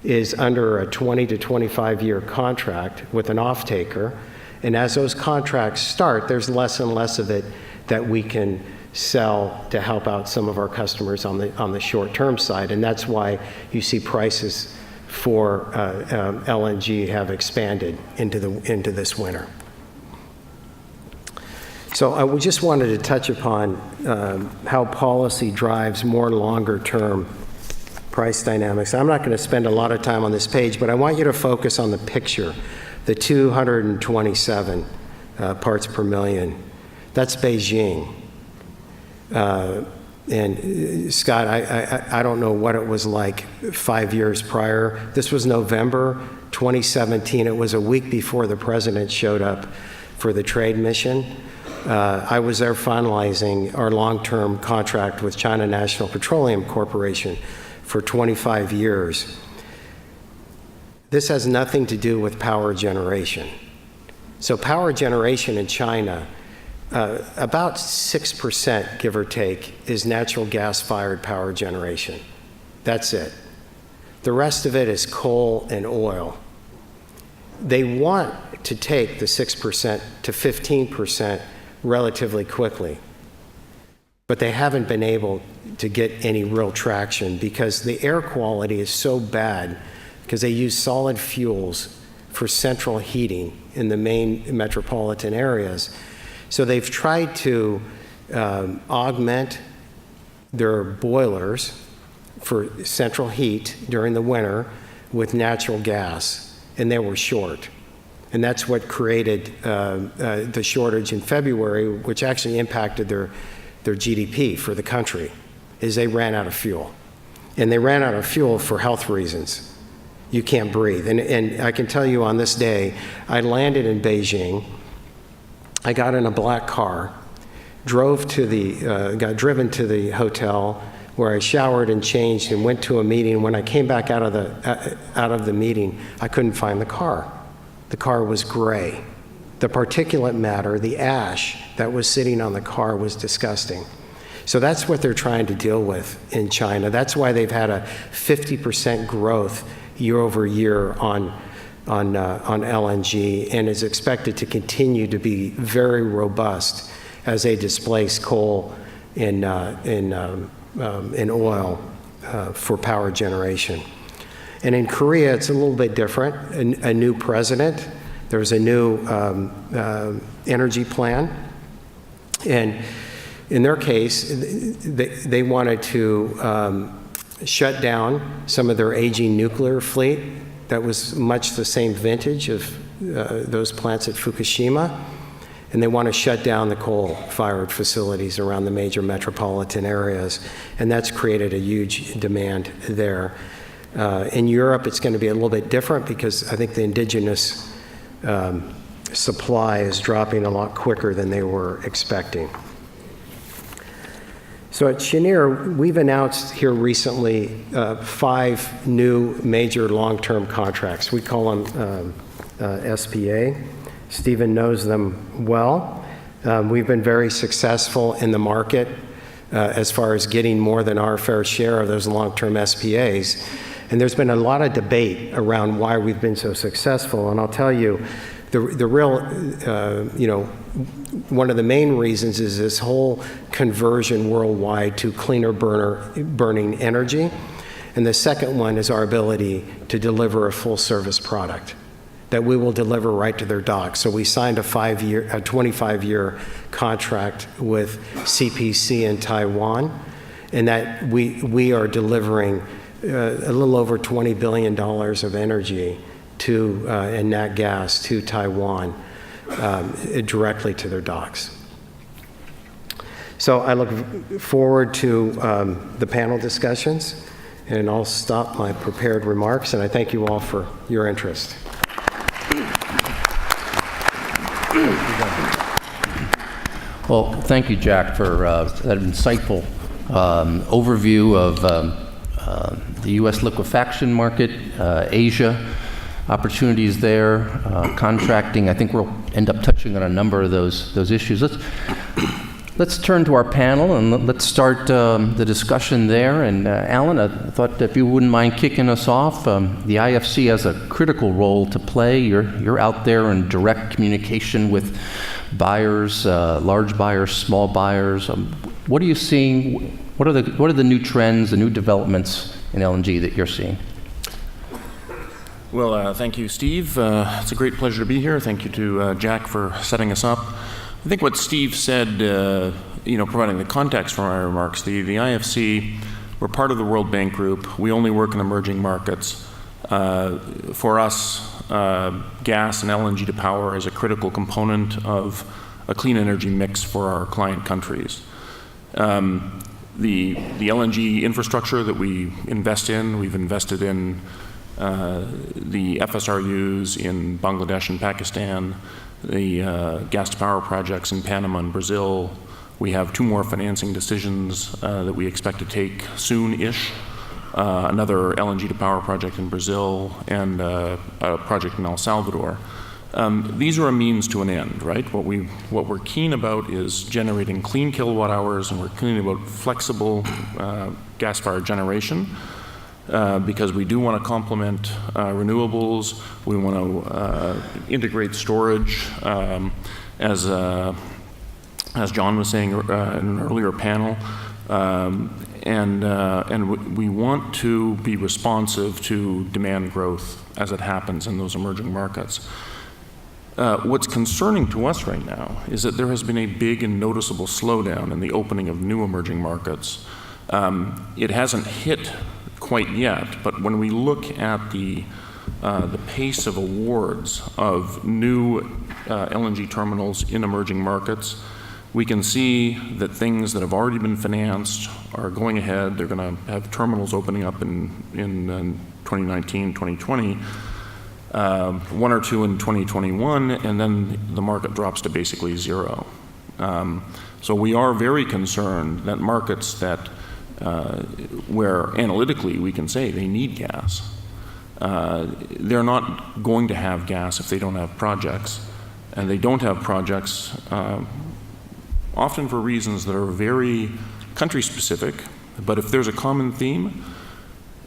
is under a 20 to 25-year contract with an off-taker. And as those contracts start, there's less and less of it that we can sell to help out some of our customers on the short-term side. And that's why you see prices for LNG have expanded into this winter. So I just wanted to touch upon how policy drives more longer-term price dynamics. I'm not going to spend a lot of time on this page, but I want you to focus on the picture, the 227 parts per million. That's Beijing. And Scott, I don't know what it was like 5 years prior. This was November 2017. It was a week before the president showed up for the trade mission. I was there finalizing our long-term contract with China National Petroleum Corporation for 25 years. This has nothing to do with power generation. So power generation in China, about 6%, give or take, is natural gas-fired power generation. That's it. The rest of it is coal and oil. They want to take the 6% to 15% relatively quickly, but they haven't been able to get any real traction because the air quality is so bad because they use solid fuels for central heating in the main metropolitan areas. So they've tried to augment their boilers for central heat during the winter with natural gas, and they were short. And that's what created the shortage in February, which actually impacted their GDP for the country, is they ran out of fuel. And they ran out of fuel for health reasons. You can't breathe. And I can tell you on this day, I landed in Beijing, I got in a black car, got driven to the hotel where I showered and changed and went to a meeting. When I came back out of the meeting, I couldn't find the car. The car was gray. The particulate matter, the ash that was sitting on the car was disgusting. So that's what they're trying to deal with in China. That's why they've had a 50% growth year over year on LNG, and is expected to continue to be very robust as they displace coal and oil for power generation. And in Korea, it's a little bit different. A new president, there's a new energy plan, and in their case, they wanted to shut down some of their aging nuclear fleet that was much the same vintage of those plants at Fukushima, and they want to shut down the coal-fired facilities around the major metropolitan areas, and that's created a huge demand there. In Europe, it's going to be a little bit different because I think the indigenous supply is dropping a lot quicker than they were expecting. So at Cheniere, we've announced here recently 5 new major long-term contracts. We call them SPA. Stephen knows them well. We've been very successful in the market as far as getting more than our fair share of those long-term SPAs. And there's been a lot of debate around why we've been so successful. And I'll tell you, the real, one of the main reasons is this whole conversion worldwide to cleaner burning energy. And the second one is our ability to deliver a full service product that we will deliver right to their dock. So we signed a 25-year contract with CPC in Taiwan, and that we are delivering a little over $20 billion of energy and nat gas to Taiwan directly to their docks. So I look forward to the panel discussions, and I'll stop my prepared remarks, and I thank you all for your interest. Well, thank you, Jack, for that insightful overview of the U.S. liquefaction market, Asia, opportunities there, contracting. I think we'll end up touching on a number of those issues. Let's turn to our panel and let's start the discussion there. And Alan, I thought if you wouldn't mind kicking us off, the IFC has a critical role to play. You're out there in direct communication with buyers, large buyers, small buyers. What are you seeing? What are the new trends, the new developments in LNG that you're seeing? Well, thank you, Steve. It's a great pleasure to be here. Thank you to Jack for setting us up. I think what Steve said, providing the context for my remarks, the IFC, we're part of the World Bank Group. We only work in emerging markets. For us, gas and LNG to power is a critical component of a clean energy mix for our client countries. The LNG infrastructure that we invest in, we've invested in the FSRUs in Bangladesh and Pakistan, the gas to power projects in Panama and Brazil. We have 2 more financing decisions that we expect to take soon-ish another LNG to power project in Brazil, and a project in El Salvador. These are a means to an end, right? What we're keen about is generating clean kilowatt hours, and we're keen about flexible gas-fired generation because we do want to complement renewables. We want to integrate storage, as John was saying in an earlier panel, and we want to be responsive to demand growth as it happens in those emerging markets. What's concerning to us right now is that there has been a big and noticeable slowdown in the opening of new emerging markets. It hasn't hit quite yet, but when we look at the pace of awards of new LNG terminals in emerging markets, we can see that things that have already been financed are going ahead. They're going to have terminals opening up in 2019, 2020. One or two in 2021, and then the market drops to basically zero. So we are very concerned that markets that where analytically we can say they need gas, they're not going to have gas if they don't have projects, and they don't have projects often for reasons that are very country specific, but if there's a common theme,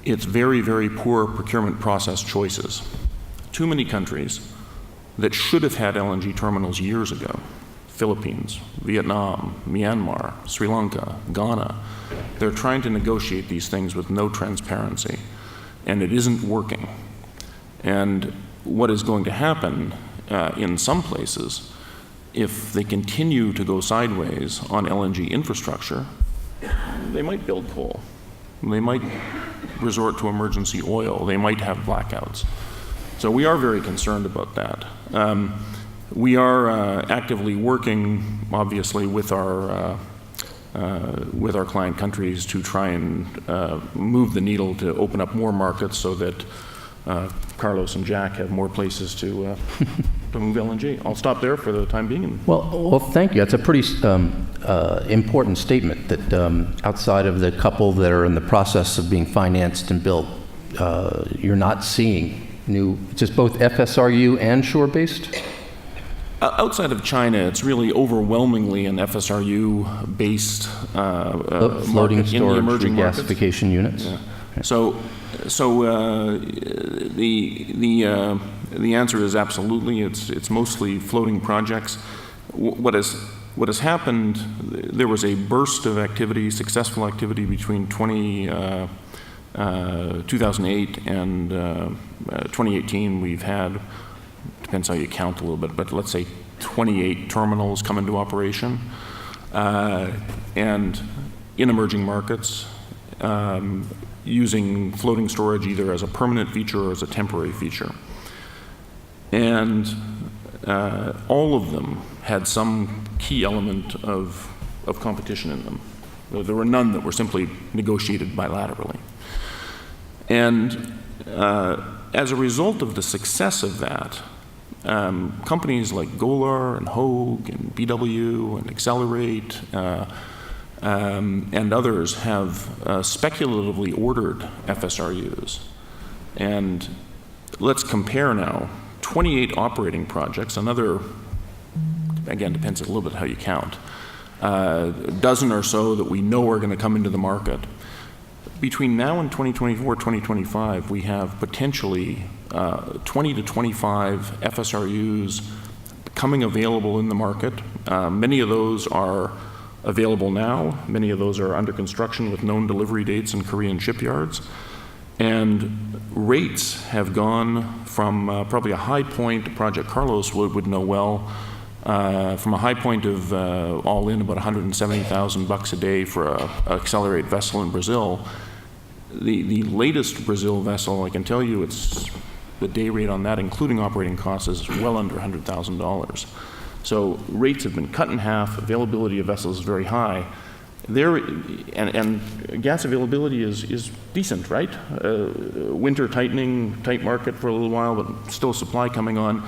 it's very, very poor procurement process choices. Too many countries that should have had LNG terminals years ago, Philippines, Vietnam, Myanmar, Sri Lanka, Ghana, they're trying to negotiate these things with no transparency, and it isn't working. And what is going to happen in some places, if they continue to go sideways on LNG infrastructure, they might build coal. They might resort to emergency oil. They might have blackouts. So we are very concerned about that. We are actively working, obviously, with our client countries to try and move the needle to open up more markets so that Carlos and Jack have more places to move LNG. I'll stop there for the time being. Well, thank you. That's a pretty important statement that outside of the couple that are in the process of being financed and built, you're not seeing new, just both FSRU and shore-based? Outside of China, it's really overwhelmingly an FSRU-based floating storage regasification units. Yeah. So the answer is absolutely. It's mostly floating projects. What has happened? There was a burst of activity, successful activity between 2008 and 2018. We've had, depends how you count a little bit, but let's say 28 terminals come into operation, and in emerging markets, using floating storage either as a permanent feature or as a temporary feature. And all of them had some key element of competition in them. There were none that were simply negotiated bilaterally. And as a result of the success of that, companies like Golar and Hogue and BW and Accelerate and others have speculatively ordered FSRUs. And let's compare now 28 operating projects, another, again, depends a little bit how you count, a dozen or so that we know are going to come into the market. Between now and 2024, 2025, we have potentially 20 to 25 FSRUs coming available in the market. Many of those are available now. Many of those are under construction with known delivery dates in Korean shipyards. And rates have gone from probably a high point, Project Carlos would know well, from a high point of all in about $170,000 a day for an Accelerate vessel in Brazil. The latest Brazil vessel, I can tell you, it's the day rate on that, including operating costs, is well under $100,000. So rates have been cut in half. Availability of vessels is very high. And gas availability is decent, right? Winter tightening, tight market for a little while, but still supply coming on.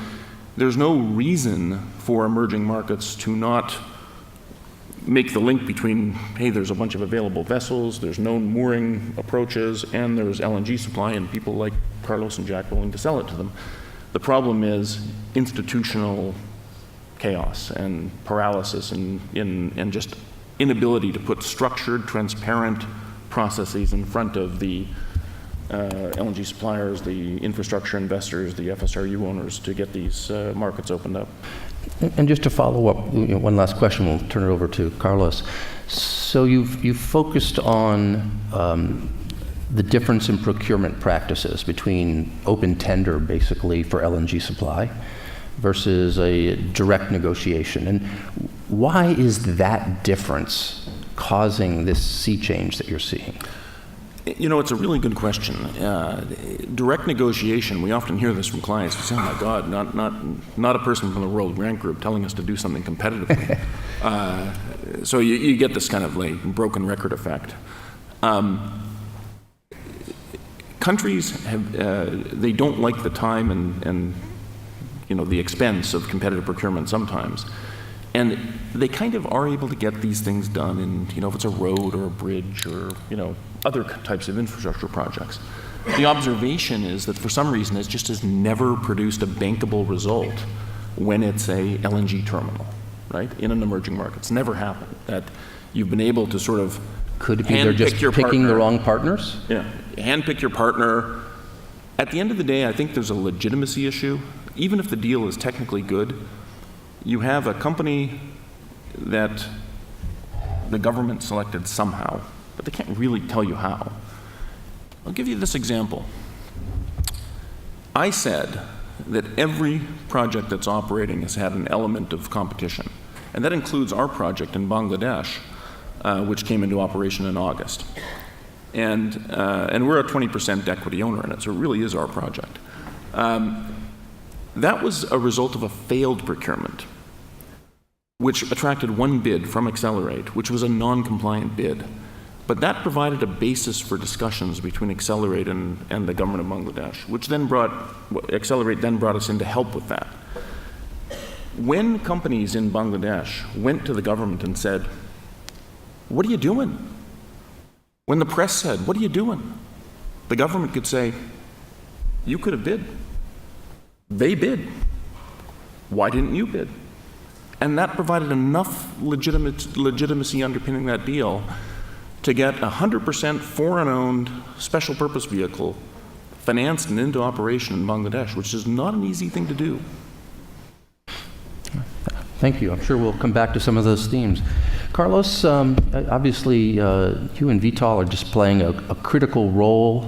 There's no reason for emerging markets to not make the link between, hey, there's a bunch of available vessels, there's known mooring approaches, and there's LNG supply, and people like Carlos and Jack willing to sell it to them. The problem is institutional chaos and paralysis and just inability to put structured, transparent processes in front of the LNG suppliers, the infrastructure investors, the FSRU owners to get these markets opened up. And just to follow up, one last question, we'll turn it over to Carlos. So you've focused on the difference in procurement practices between open tender, basically, for LNG supply versus a direct negotiation. And why is that difference causing this sea change that you're seeing? You know, it's a really good question. Direct negotiation, we often hear this from clients. We say, oh my God, not a person from the World Grant Group telling us to do something competitively. So you get this kind of like broken record effect. Countries have, they don't like the time and you know, the expense of competitive procurement sometimes. And they kind of are able to get these things done in, you know, if it's a road or a bridge or, you know, other types of infrastructure projects. The observation is that for some reason it just has never produced a bankable result when it's a LNG terminal, right, in an emerging market. It's never happened that you've been able to sort of Could it be they're just picking the wrong partners? Yeah, handpick your partner. At the end of the day, I think there's a legitimacy issue. Even if the deal is technically good, you have a company that the government selected somehow, but they can't really tell you how. I'll give you this example. I said that every project that's operating has had an element of competition, and that includes our project in Bangladesh, which came into operation in August. And we're a 20% equity owner in it, so it really is our project. That was a result of a failed procurement, which attracted one bid from Accelerate, which was a non-compliant bid. But that provided a basis for discussions between Accelerate and the government of Bangladesh, which then Accelerate then brought us in to help with that. When companies in Bangladesh went to the government and said, what are you doing? When the press said, what are you doing? The government could say, you could have bid. They bid. Why didn't you bid? And that provided enough legitimacy underpinning that deal to get 100% foreign-owned special purpose vehicle financed and into operation in Bangladesh, which is not an easy thing to do. Thank you. I'm sure we'll come back to some of those themes. Carlos, obviously you and Vitol are just playing a critical role,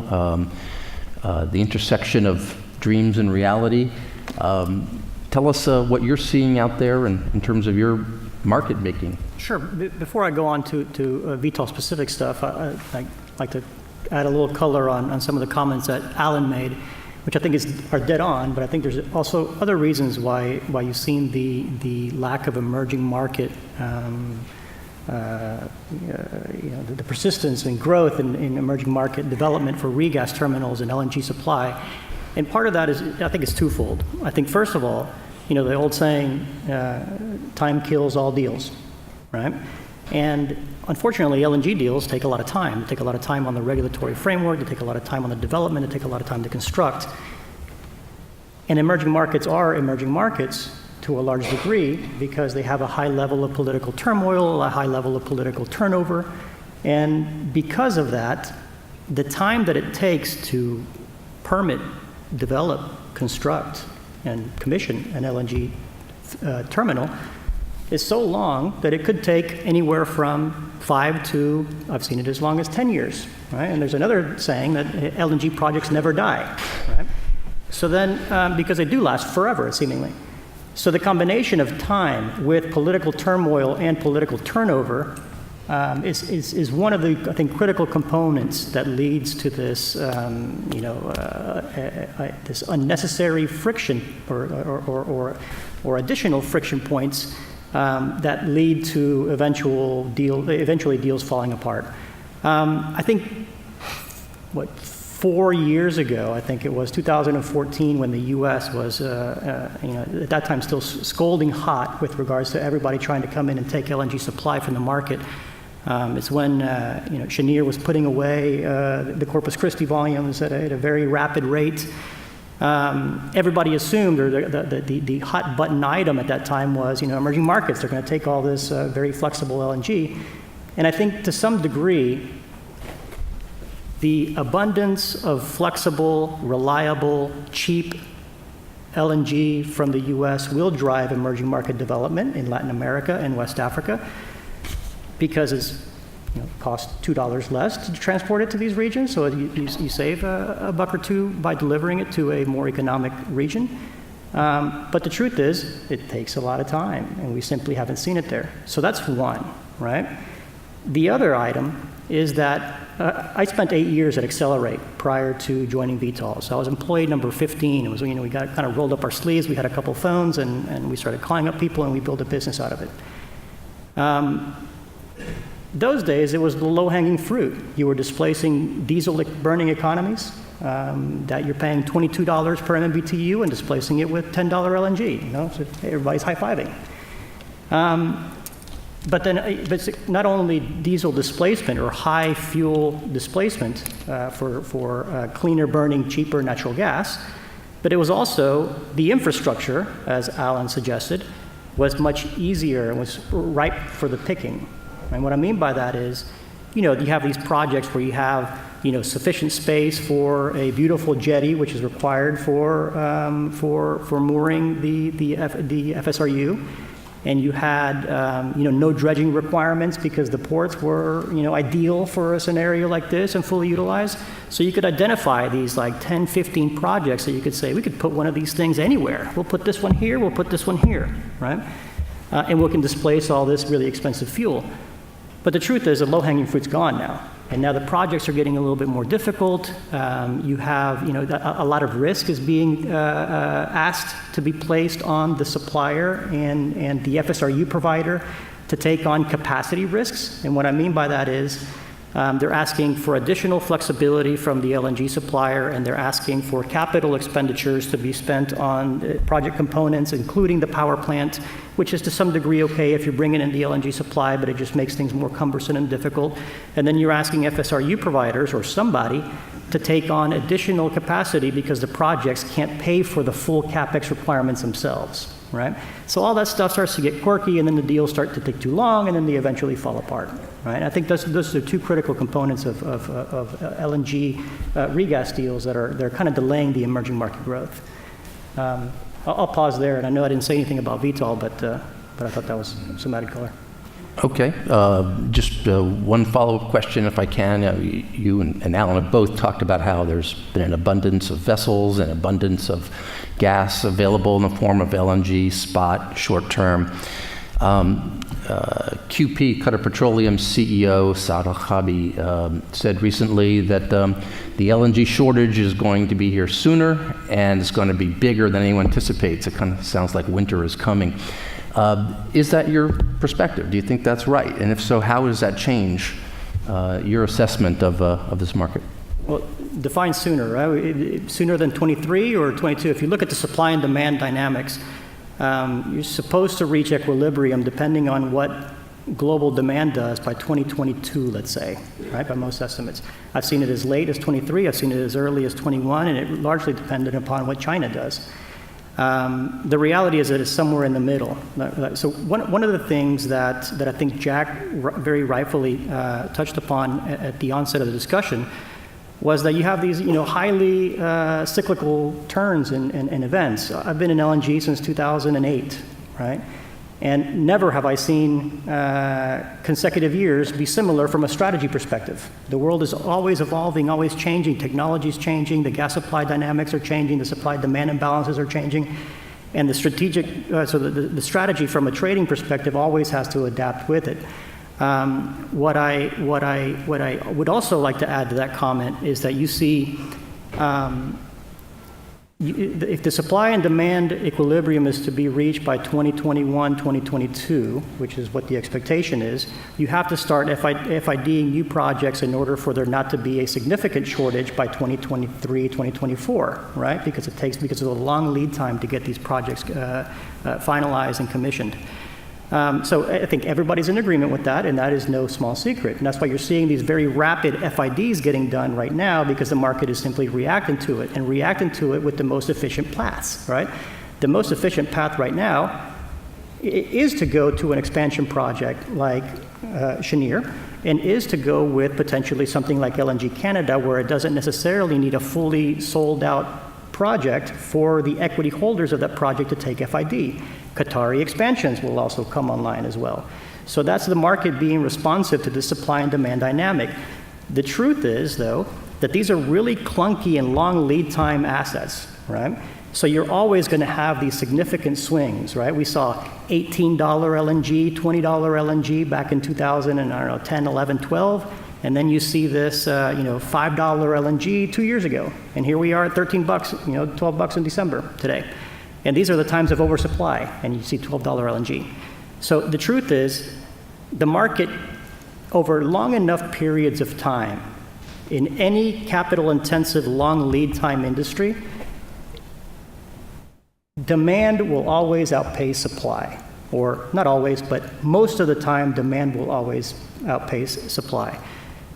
the intersection of dreams and reality. Tell us what you're seeing out there in terms of your market making. Sure. Before I go on to Vitol specific stuff, I'd like to add a little color on some of the comments that Alan made, which I think are dead on, but I think there's also other reasons why you've seen the lack of emerging market, the persistence and growth in emerging market development for regas terminals and LNG supply. And part of that is, I think it's twofold. I think first of all, you know, the old saying, time kills all deals, right? And unfortunately, LNG deals take a lot of time. They take a lot of time on the regulatory framework, they take a lot of time on the development, they take a lot of time to construct. And emerging markets are emerging markets to a large degree because they have a high level of political turmoil, a high level of political turnover. And because of that, the time that it takes to permit, develop, construct, and commission an LNG terminal is so long that it could take anywhere from 5 to, I've seen it as long as 10 years, right? And there's another saying that LNG projects never die, right? So then, because they do last forever, seemingly. So the combination of time with political turmoil and political turnover is one of the, I think, critical components that leads to this, this unnecessary friction or additional friction points that lead to eventually deals falling apart. I think, 4 years ago, I think it was 2014, when the U.S. was, at that time still scolding hot with regards to everybody trying to come in and take LNG supply from the market. It's when Cheniere was putting away the Corpus Christi volumes at a very rapid rate. Everybody assumed, or the hot button item at that time was, emerging markets. They're going to take all this very flexible LNG, and I think to some degree, the abundance of flexible, reliable, cheap LNG from the U.S. will drive emerging market development in Latin America and West Africa, because it's costs $2 less to transport it to these regions, so you save a buck or two by delivering it to a more economic region. But the truth is, it takes a lot of time, and we simply haven't seen it there. So that's one, right? The other item is that I spent 8 years at Accelerate prior to joining VTOL. So I was employee number 15. It was, we got kind of rolled up our sleeves. We had a couple phones, and we started calling up people, and we built a business out of it. Those days, it was the low-hanging fruit. You were displacing diesel-burning economies that you're paying $22 per MMBTU and displacing it with $10 LNG. So everybody's high-fiving. But not only diesel displacement or high fuel displacement for cleaner burning, cheaper natural gas, but it was also the infrastructure, as Alan suggested, was much easier and was ripe for the picking. And what I mean by that is, you have these projects where you have, sufficient space for a beautiful jetty, which is required for mooring the FSRU. And you had, no dredging requirements because the ports were, ideal for a scenario like this and fully utilized. So you could identify these like 10, 15 projects that you could say, we could put one of these things anywhere. We'll put this one here, we'll put this one here, right? And we can displace all this really expensive fuel. But the truth is the low-hanging fruit's gone now. And now the projects are getting a little bit more difficult. You have, a lot of risk is being asked to be placed on the supplier and the FSRU provider to take on capacity risks. And what I mean by that is they're asking for additional flexibility from the LNG supplier, and they're asking for capital expenditures to be spent on project components, including the power plant, which is to some degree okay if you're bringing in the LNG supply, but it just makes things more cumbersome and difficult. And then you're asking FSRU providers or somebody to take on additional capacity because the projects can't pay for the full CapEx requirements themselves, right? So all that stuff starts to get quirky, and then the deals start to take too long, and then they eventually fall apart, right? And I think those are two critical components of LNG regas deals that are kind of delaying the emerging market growth. I'll pause there, and I know I didn't say anything about VTOL, but I thought that was some added color. Okay, just one follow-up question, if I can. You and Alan have both talked about how there's been an abundance of vessels, an abundance of gas available in the form of LNG, spot, short-term. QP, Qatar Petroleum CEO Saad Al-Khabi said recently that the LNG shortage is going to be here sooner, and it's going to be bigger than anyone anticipates. It kind of sounds like winter is coming. Is that your perspective? Do you think that's right? And if so, how does that change your assessment of this market? Well, define sooner, right? Sooner than 23 or 22? If you look at the supply and demand dynamics, you're supposed to reach equilibrium depending on what global demand does by 2022, let's say, right, by most estimates. I've seen it as late as 23, I've seen it as early as 21, and it largely depended upon what China does. The reality is that it's somewhere in the middle. So one of the things that I think Jack very rightfully touched upon at the onset of the discussion was that you have these highly cyclical turns and events. I've been in LNG since 2008, right? And never have I seen consecutive years be similar from a strategy perspective. The world is always evolving, always changing. Technology is changing. The gas supply dynamics are changing. The supply-demand imbalances are changing. And the strategic, the strategy from a trading perspective always has to adapt with it. What I would also like to add to that comment is that you see if the supply and demand equilibrium is to be reached by 2021, 2022, which is what the expectation is, you have to start FIDing new projects in order for there not to be a significant shortage by 2023, 2024, right? Because of the long lead time to get these projects finalized and commissioned. So I think everybody's in agreement with that, and that is no small secret. And that's why you're seeing these very rapid FIDs getting done right now, because the market is simply reacting to it, and reacting to it with the most efficient paths, right? The most efficient path right now is to go to an expansion project like Cheniere, and is to go with potentially something like LNG Canada, where it doesn't necessarily need a fully sold out project for the equity holders of that project to take FID. Qatari expansions will also come online as well. So that's the market being responsive to the supply and demand dynamic. The truth is, though, that these are really clunky and long lead time assets, right? So you're always going to have these significant swings, right? We saw $18 LNG, $20 LNG back in 2010, 11, 12. And then you see this, $5 LNG 2 years ago. And here we are at 13 bucks, $12 in December today. And these are the times of oversupply, and you see $12 LNG. So the truth is, the market, over long enough periods of time, in any capital-intensive, long lead time industry, demand will always outpace supply. Or not always, but most of the time, demand will always outpace supply.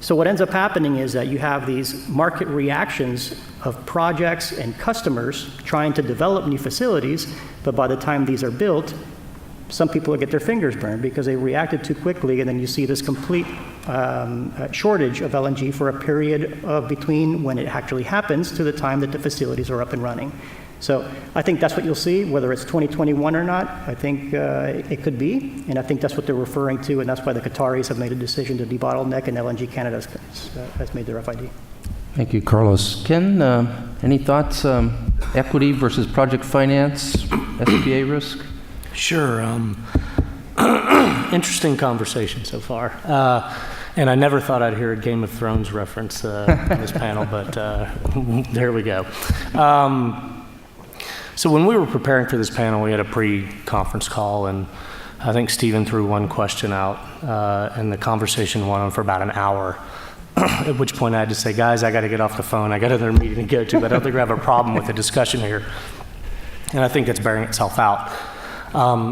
So what ends up happening is that you have these market reactions of projects and customers trying to develop new facilities, but by the time these are built, some people will get their fingers burned because they reacted too quickly, and then you see this complete shortage of LNG for a period of between when it actually happens to the time that the facilities are up and running. So I think that's what you'll see, whether it's 2021 or not. I think it could be, and I think that's what they're referring to, and that's why the Qataris have made a decision to debottleneck, and LNG Canada has made their FID. Thank you, Carlos. Ken, any thoughts? Equity versus project finance, SPA risk? Sure. Interesting conversation so far. And I never thought I'd hear a Game of Thrones reference in this panel, but there we go. So when we were preparing for this panel, we had a pre-conference call, and I think Stephen threw one question out, and the conversation went on for about an hour, at which point I had to say, guys, I got to get off the phone. I got another meeting to go to, but I don't think we have a problem with the discussion here. And I think it's bearing itself out.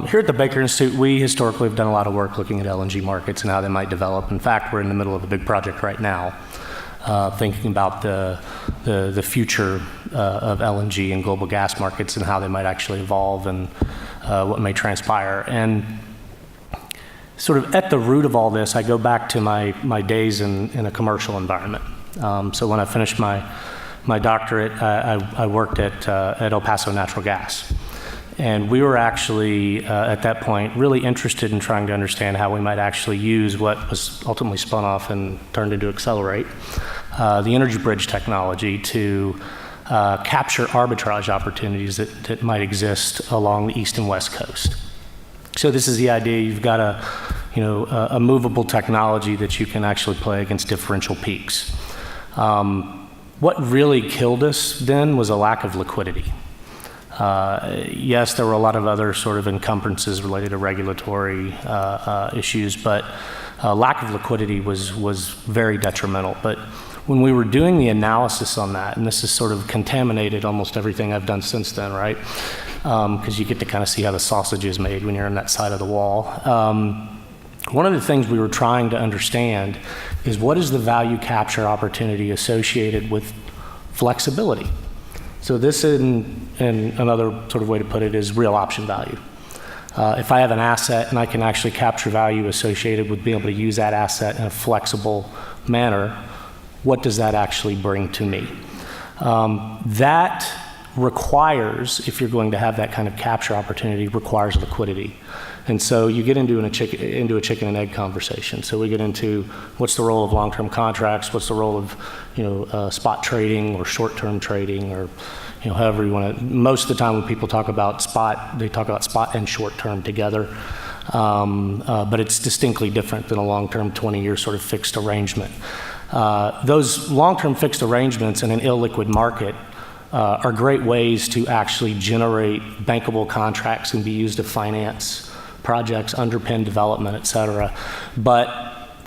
Here at the Baker Institute, we historically have done a lot of work looking at LNG markets and how they might develop. In fact, we're in the middle of a big project right now, thinking about the future of LNG and global gas markets and how they might actually evolve and what may transpire. And sort of at the root of all this, I go back to my days in a commercial environment. So when I finished my doctorate, I worked at El Paso Natural Gas. And we were actually, at that point, really interested in trying to understand how we might actually use what was ultimately spun off and turned into Accelerate, the energy bridge technology to capture arbitrage opportunities that might exist along the east and west coast. So this is the idea: you've got a movable technology that you can actually play against differential peaks. What really killed us then was a lack of liquidity. Yes, there were a lot of other sort of encumbrances related to regulatory issues, but lack of liquidity was very detrimental. But when we were doing the analysis on that, and this has sort of contaminated almost everything I've done since then, right? Because you get to kind of see how the sausage is made when you're on that side of the wall. One of the things we were trying to understand is what is the value capture opportunity associated with flexibility? So this, in another sort of way to put it, is real option value. If I have an asset and I can actually capture value associated with being able to use that asset in a flexible manner, what does that actually bring to me? That requires, if you're going to have that kind of capture opportunity, requires liquidity. And so you get into a chicken and egg conversation. So we get into what's the role of long-term contracts, what's the role of spot trading or short-term trading, or however you want to. Most of the time when people talk about spot, they talk about spot and short-term together. But it's distinctly different than a long-term 20-year sort of fixed arrangement. Those long-term fixed arrangements in an illiquid market are great ways to actually generate bankable contracts and be used to finance projects, underpin development, et cetera. But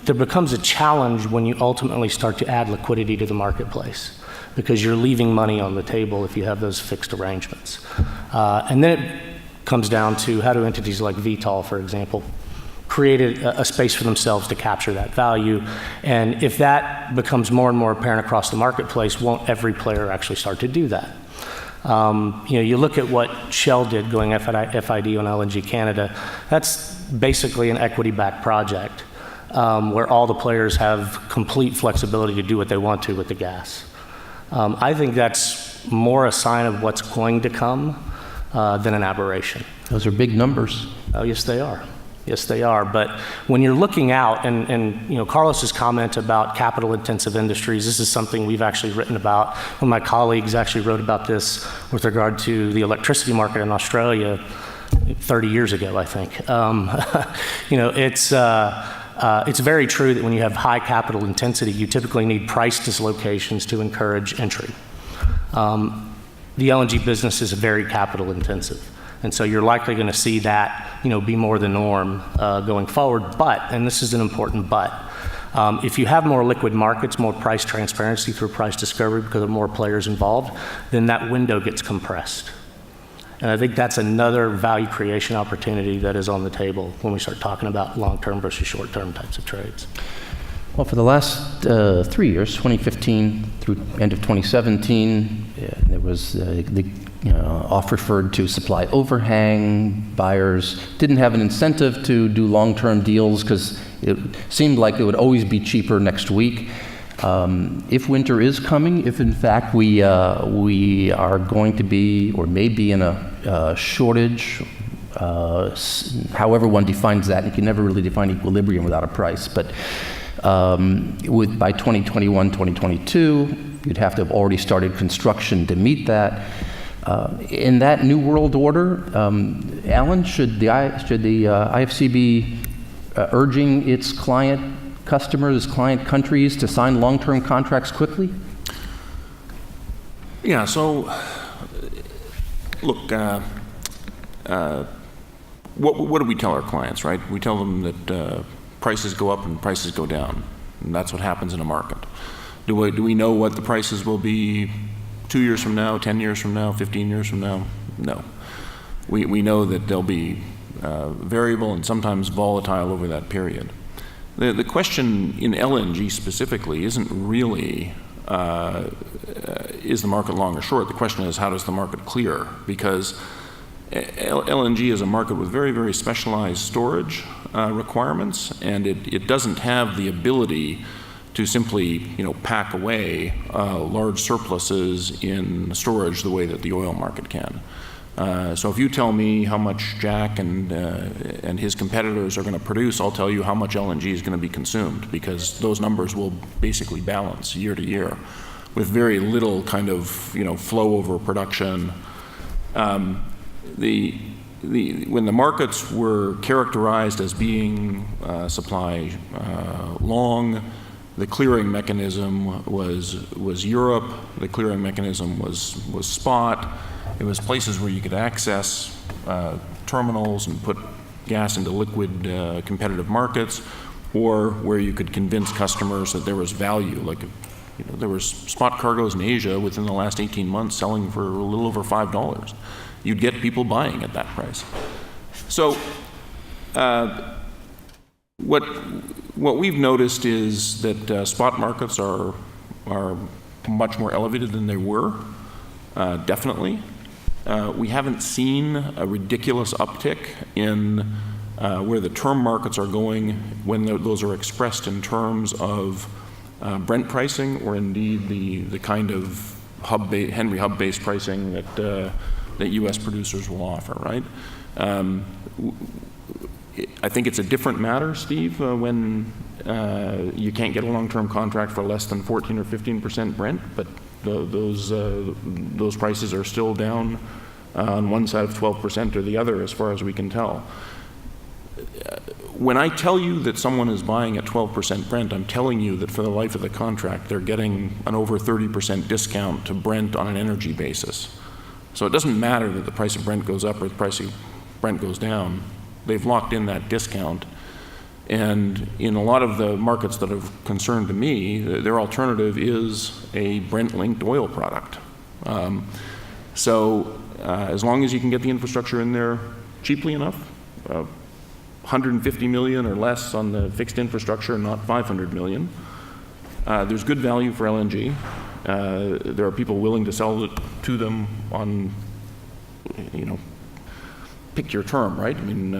there becomes a challenge when you ultimately start to add liquidity to the marketplace, because you're leaving money on the table if you have those fixed arrangements. And then it comes down to how do entities like VTOL, for example, create a space for themselves to capture that value. And if that becomes more and more apparent across the marketplace, won't every player actually start to do that? You look at what Shell did going FID on LNG Canada. That's basically an equity-backed project where all the players have complete flexibility to do what they want to with the gas. I think that's more a sign of what's going to come than an aberration. Those are big numbers. Oh, yes, they are. Yes, they are. But when you're looking out, and Carlos's comment about capital-intensive industries, this is something we've actually written about. One of my colleagues actually wrote about this with regard to the electricity market in Australia 30 years ago, I think. It's very true that when you have high capital intensity, you typically need price dislocations to encourage entry. The LNG business is very capital intensive. And so you're likely going to see that, be more the norm going forward. But, and this is an important but, if you have more liquid markets, more price transparency through price discovery because of more players involved, then that window gets compressed. And I think that's another value creation opportunity that is on the table when we start talking about long-term versus short-term types of trades. Well, for the last 3 years, 2015 through end of 2017, there was the oft referred to supply overhang. Buyers didn't have an incentive to do long-term deals because it seemed like it would always be cheaper next week. If winter is coming, if in fact we are going to be or may be in a shortage, however one defines that, you can never really define equilibrium without a price, but by 2021, 2022, you'd have to have already started construction to meet that. In that new world order, Alan, should the IFC be urging its client customers, client countries to sign long-term contracts quickly? Yeah, so look, what do we tell our clients, right? We tell them that prices go up and prices go down, and that's what happens in a market. Do we know what the prices will be 2 years from now, 10 years from now, 15 years from now? No. We know that they'll be variable and sometimes volatile over that period. The question in LNG specifically isn't really is the market long or short. The question is, how does the market clear? Because LNG is a market with very, very specialized storage requirements, and it doesn't have the ability to simply pack away large surpluses in storage the way that the oil market can. So if you tell me how much Jack and his competitors are going to produce, I'll tell you how much LNG is going to be consumed, because those numbers will basically balance year to year with very little kind of flow over production. When the markets were characterized as being supply long, the clearing mechanism was Europe. The clearing mechanism was spot. It was places where you could access terminals and put gas into liquid competitive markets, or where you could convince customers that there was value. Like, there was spot cargoes in Asia within the last 18 months selling for a little over $5. You'd get people buying at that price. So what we've noticed is that spot markets are much more elevated than they were, definitely. We haven't seen a ridiculous uptick in where the term markets are going when those are expressed in terms of Brent pricing, or indeed the kind of Henry Hub-based pricing that U.S. producers will offer, right? I think it's a different matter, Steve, when you can't get a long-term contract for less than 14 or 15% Brent, but those prices are still down on one side of 12% or the other, as far as we can tell. when I tell you that someone is buying at 12% Brent, I'm telling you that for the life of the contract, they're getting an over 30% discount to Brent on an energy basis. So it doesn't matter that the price of Brent goes up or the price of Brent goes down. They've locked in that discount. And in a lot of the markets that are of concern to me, their alternative is a Brent-linked oil product. So as long as you can get the infrastructure in there cheaply enough, 150 million or less on the fixed infrastructure, not 500 million, there's good value for LNG. There are people willing to sell it to them on, pick your term, right? I mean,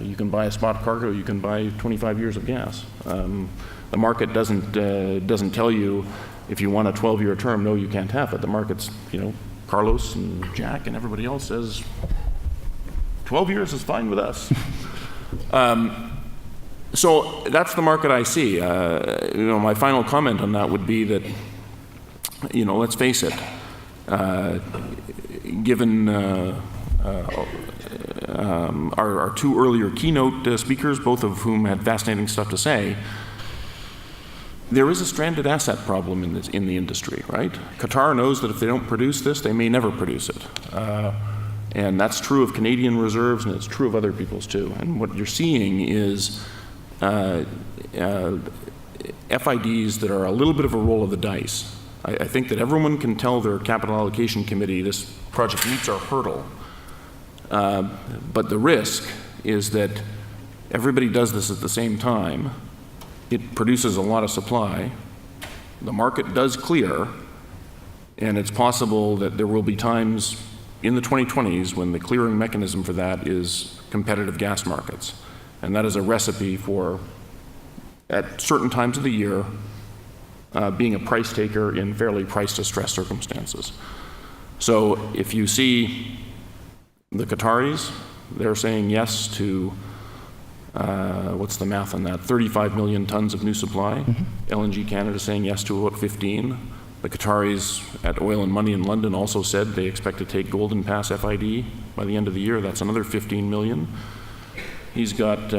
you can buy a spot cargo, you can buy 25 years of gas. The market doesn't tell you if you want a 12-year term, no, you can't have it. The market's, Carlos and Jack and everybody else says 12 years is fine with us. So that's the market I see. My final comment on that would be that, let's face it, given our two earlier keynote speakers, both of whom had fascinating stuff to say, there is a stranded asset problem in the industry, right? Qatar knows that if they don't produce this, they may never produce it. And that's true of Canadian reserves, and it's true of other people's too. And what you're seeing is FIDs that are a little bit of a roll of the dice. I think that everyone can tell their capital allocation committee this project meets our hurdle. But the risk is that everybody does this at the same time. It produces a lot of supply. The market does clear, and it's possible that there will be times in the 2020s when the clearing mechanism for that is competitive gas markets. And that is a recipe for, at certain times of the year, being a price taker in fairly price-distressed circumstances. So if you see the Qataris, they're saying yes to, what's the math on that, 35 million tons of new supply. LNG Canada saying yes to about 15. The Qataris at Oil and Money in London also said they expect to take Golden Pass FID by the end of the year. That's another 15 million. He's got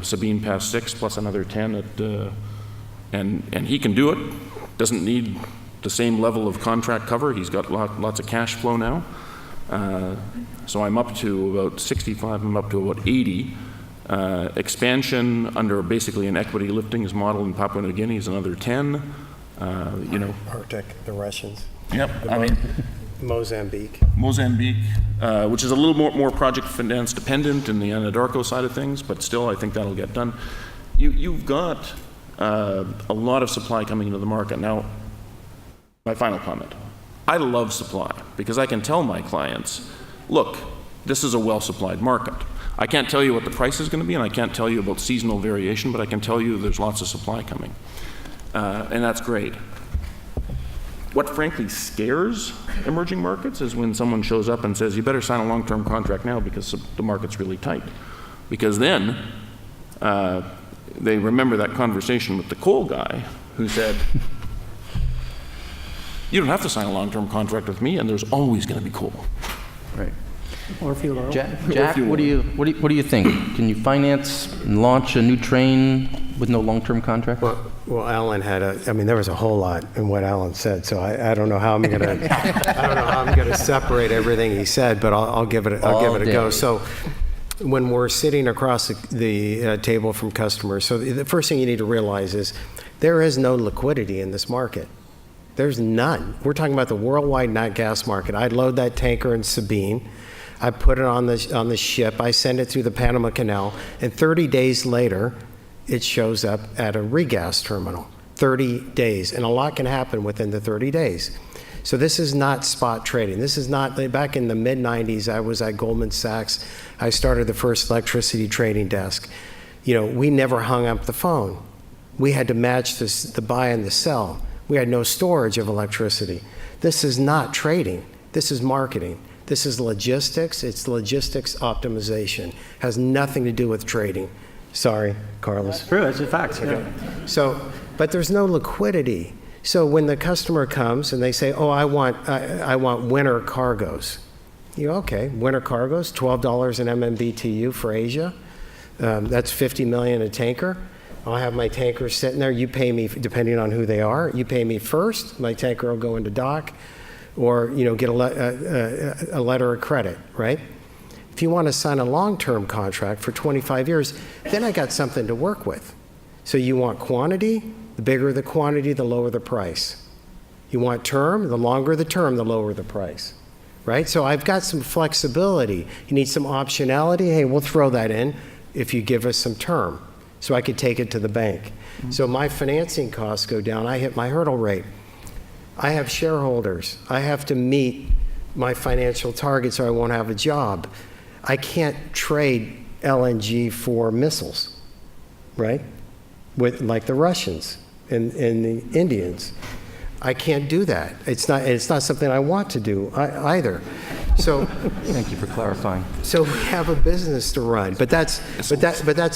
Sabine Pass 6 plus another 10 at, and he can do it. Doesn't need the same level of contract cover. He's got lots of cash flow now. So I'm up to about 65, I'm up to about 80. Expansion under basically an equity liftings model in Papua New Guinea is another 10. Arctic, the Russians. Yep, I mean, Mozambique, which is a little more project finance dependent in the Anadarko side of things, but still I think that'll get done. You've got a lot of supply coming into the market. Now, my final comment. I love supply because I can tell my clients, look, this is a well-supplied market. I can't tell you what the price is going to be, and I can't tell you about seasonal variation, but I can tell you there's lots of supply coming. And that's great. What frankly scares emerging markets is when someone shows up and says, you better sign a long-term contract now because the market's really tight. Because then they remember that conversation with the coal guy who said, you don't have to sign a long-term contract with me, and there's always going to be coal. Right. Or fuel oil. Jack, what do you think? Can you finance and launch a new train with no long-term contract? Well, Alan had there was a whole lot in what Alan said, so I don't know how I'm gonna separate everything he said, but I'll give it a go. So when we're sitting across the table from customers, so the first thing you need to realize is there is no liquidity in this market. There's none. We're talking about the worldwide nat gas market. I load that tanker in Sabine. I put it on the ship. I send it through the Panama Canal, and 30 days later, it shows up at a regas terminal. 30 days, and a lot can happen within the 30 days. So this is not spot trading. This is not, back in the mid-90s, I was at Goldman Sachs. I started the first electricity trading desk. We never hung up the phone. We had to match the buy and the sell. We had no storage of electricity. This is not trading. This is marketing. This is logistics. It's logistics optimization. Has nothing to do with trading. Sorry, Carlos. That's true. It's a fact. Okay. So, but there's no liquidity. So when the customer comes and they say, "Oh, I want winter cargoes," Okay, winter cargoes, $12 an MMBTU for Asia. That's $50 million a tanker. I'll have my tankers sitting there. You pay me, depending on who they are, you pay me first. My tanker will go into dock, or get a letter of credit, right? If you want to sign a long-term contract for 25 years, then I got something to work with. So you want quantity, the bigger the quantity, the lower the price. You want term, the longer the term, the lower the price, right? So I've got some flexibility. You need some optionality, hey, we'll throw that in if you give us some term, so I could take it to the bank. So my financing costs go down, I hit my hurdle rate. I have shareholders. I have to meet my financial targets or I won't have a job. I can't trade LNG for missiles, right? Like the Russians and the Indians. I can't do that. It's not something I want to do either. So Thank you for clarifying. So we have a business to run, but that's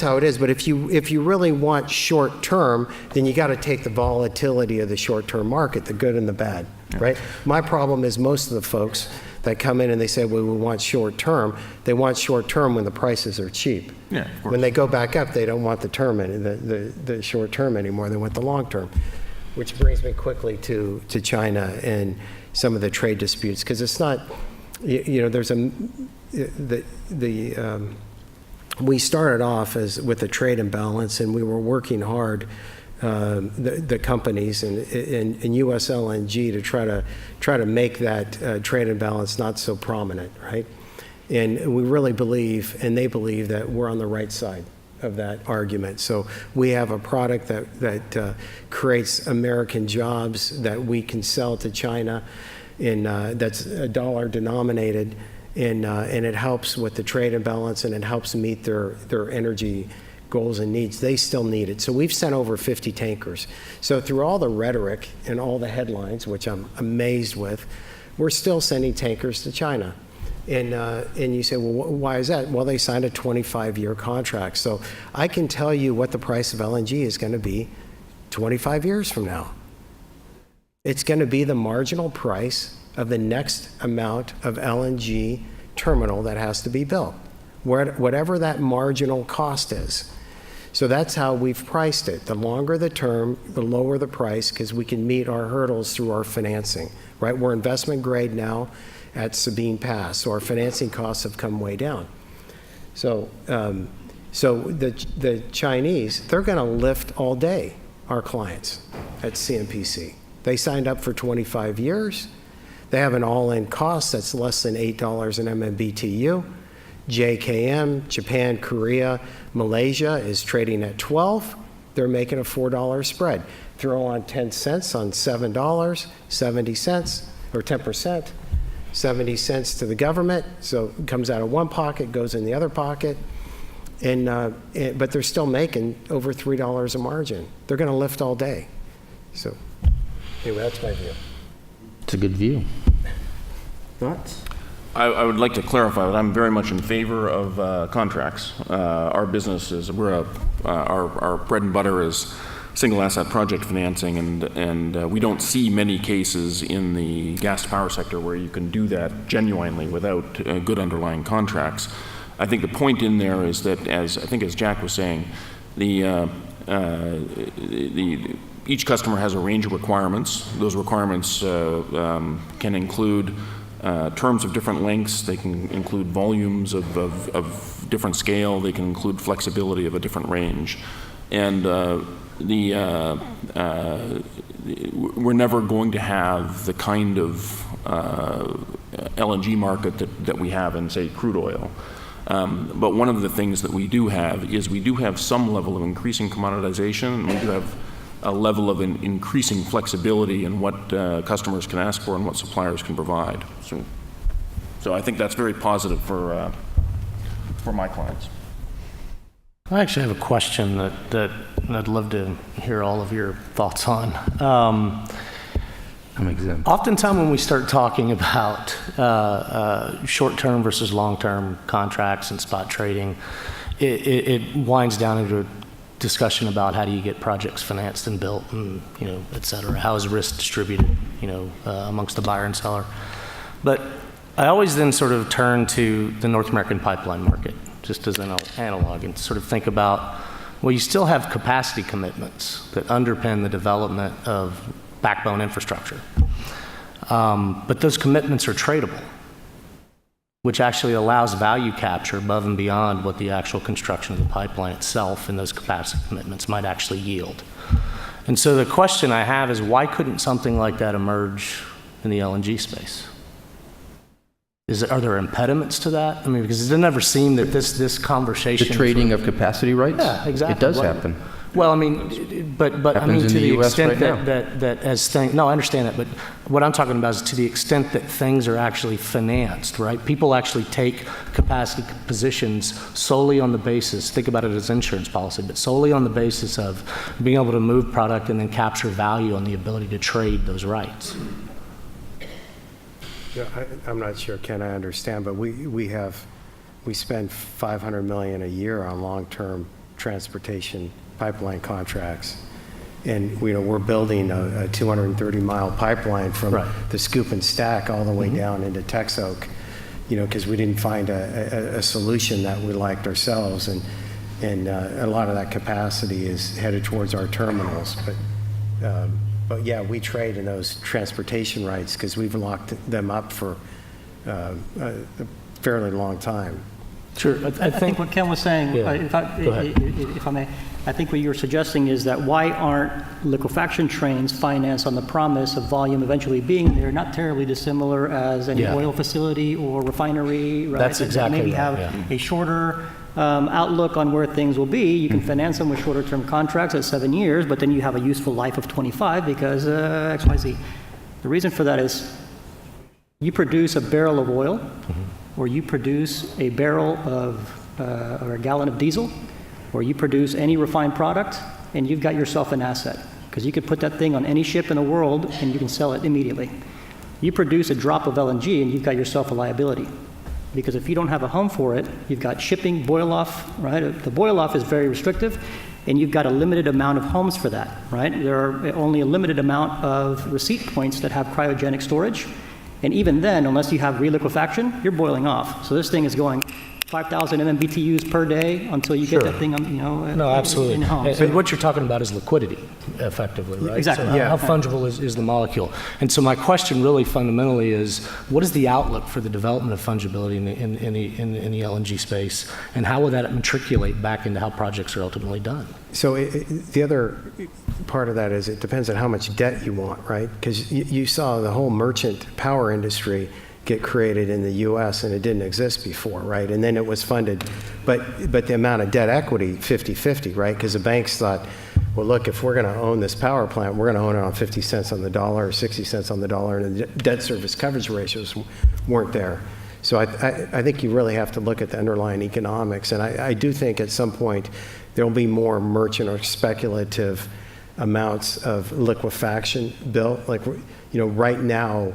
how it is. But if you really want short term, then you got to take the volatility of the short term market, the good and the bad, right? My problem is most of the folks that come in and they say, well, we want short term. They want short term when the prices are cheap. Yeah, of course. When they go back up, they don't want the term the short term anymore. They want the long term, which brings me quickly to China and some of the trade disputes, because it's not. There's we started off with a trade imbalance, and we were working hard, the companies and U.S. LNG to try to make that trade imbalance not so prominent, right? And we really believe, and they believe, that we're on the right side of that argument. So we have a product that creates American jobs that we can sell to China. That's a dollar denominated, and it helps with the trade imbalance, and it helps meet their energy goals and needs. They still need it. So we've sent over 50 tankers. So through all the rhetoric and all the headlines, which I'm amazed with, we're still sending tankers to China. And you say, well, why is that? Well, they signed a 25-year contract. So I can tell you what the price of LNG is going to be 25 years from now. It's going to be the marginal price of the next amount of LNG terminal that has to be built, whatever that marginal cost is. So that's how we've priced it. The longer the term, the lower the price, because we can meet our hurdles through our financing, right? We're investment grade now at Sabine Pass, so our financing costs have come way down. So, the Chinese, they're going to lift all day, our clients at CNPC. They signed up for 25 years. They have an all-in cost that's less than $8 an MMBTU. JKM, Japan, Korea, Malaysia is trading at 12. They're making a $4 spread. Throw on 10 cents on $7, 70 cents, or 10%, 70 cents to the government. So it comes out of one pocket, goes in the other pocket. But they're still making over $3 a margin. They're going to lift all day. So anyway, that's my view. It's a good view. Thoughts? I would like to clarify that I'm very much in favor of contracts. Our business is, our bread and butter is single asset project financing, and we don't see many cases in the gas to power sector where you can do that genuinely without good underlying contracts. I think the point in there is that, as Jack was saying, each customer has a range of requirements. Those requirements can include terms of different lengths. They can include volumes of different scale. They can include flexibility of a different range. And we're never going to have the kind of LNG market that we have in, say, crude oil. But one of the things that we do have is we do have some level of increasing commoditization, and we do have a level of increasing flexibility in what customers can ask for and what suppliers can provide. So I think that's very positive for my clients. I actually have a question that I'd love to hear all of your thoughts on. I'm exempt. Oftentimes when we start talking about short-term versus long-term contracts and spot trading, it winds down into a discussion about how do you get projects financed and built, and et cetera. How is risk distributed, amongst the buyer and seller. But I always then sort of turn to the North American pipeline market, just as an analog, and sort of think about, well, you still have capacity commitments that underpin the development of backbone infrastructure. But those commitments are tradable, which actually allows value capture above and beyond what the actual construction of the pipeline itself and those capacity commitments might actually yield. And so the question I have is, why couldn't something like that emerge in the LNG space? Are there impediments to that? I mean, because it never seemed that this conversation... The trading of capacity rights? Yeah, exactly. It does happen. Well, I mean, but I mean, Happens to in the the US extent right now. that as things... No, I understand that, but what I'm talking about is to the extent that things are actually financed, right? People actually take capacity positions solely on the basis, think about it as insurance policy, but solely on the basis of being able to move product and then capture value on the ability to trade those rights. Yeah, I'm not sure, Ken, I understand, but we spend $500 million a year on long-term transportation pipeline contracts. And we're building a 230-mile pipeline from the Scoop and Stack all the way down into Texoak, because we didn't find a solution that we liked ourselves. And a lot of that capacity is headed towards our terminals. But yeah, we trade in those transportation rights because we've locked them up for a fairly long time. Sure. I think what Ken was saying, Yeah. if I may, I think what you were suggesting is that why aren't liquefaction trains financed on the promise of volume eventually being there, not terribly dissimilar as any oil facility or refinery, right? That's exactly maybe right, have a shorter outlook on where things will be. You can finance them with shorter term contracts at 7 years, but then you have a useful life of 25 because XYZ. The reason for that is you produce a barrel of oil or you produce a barrel of, or a gallon of diesel, or you produce any refined product, and you've got yourself an asset. Because you could put that thing on any ship in the world, and you can sell it immediately. You produce a drop of LNG, and you've got yourself a liability. Because if you don't have a home for it, you've got shipping, boil-off, right? The boil-off is very restrictive, and you've got a limited amount of homes for that, right? There are only a limited amount of receipt points that have cryogenic storage. And even then, unless you have reliquefaction, you're boiling off. So this thing is going 5,000 MMBTUs per day until you get that thing, No, absolutely. in home. And what you're talking about is liquidity, effectively, right? Exactly. So how fungible is the molecule? And so my question really fundamentally is, what is the outlook for the development of fungibility in the LNG space, and how will that matriculate back into how projects are ultimately done? So the other part of that is it depends on how much debt you want, right? Because you saw the whole merchant power industry get created in the U.S. and it didn't exist before, right? And then it was funded, but the amount of debt equity, 50-50, right? Because the banks thought, well, look, if we're going to own this power plant, we're going to own it on 50 cents on the dollar or 60 cents on the dollar, and the debt service coverage ratios weren't there. So I think you really have to look at the underlying economics, and I do think at some point there'll be more merchant or speculative amounts of liquefaction built. Like, right now,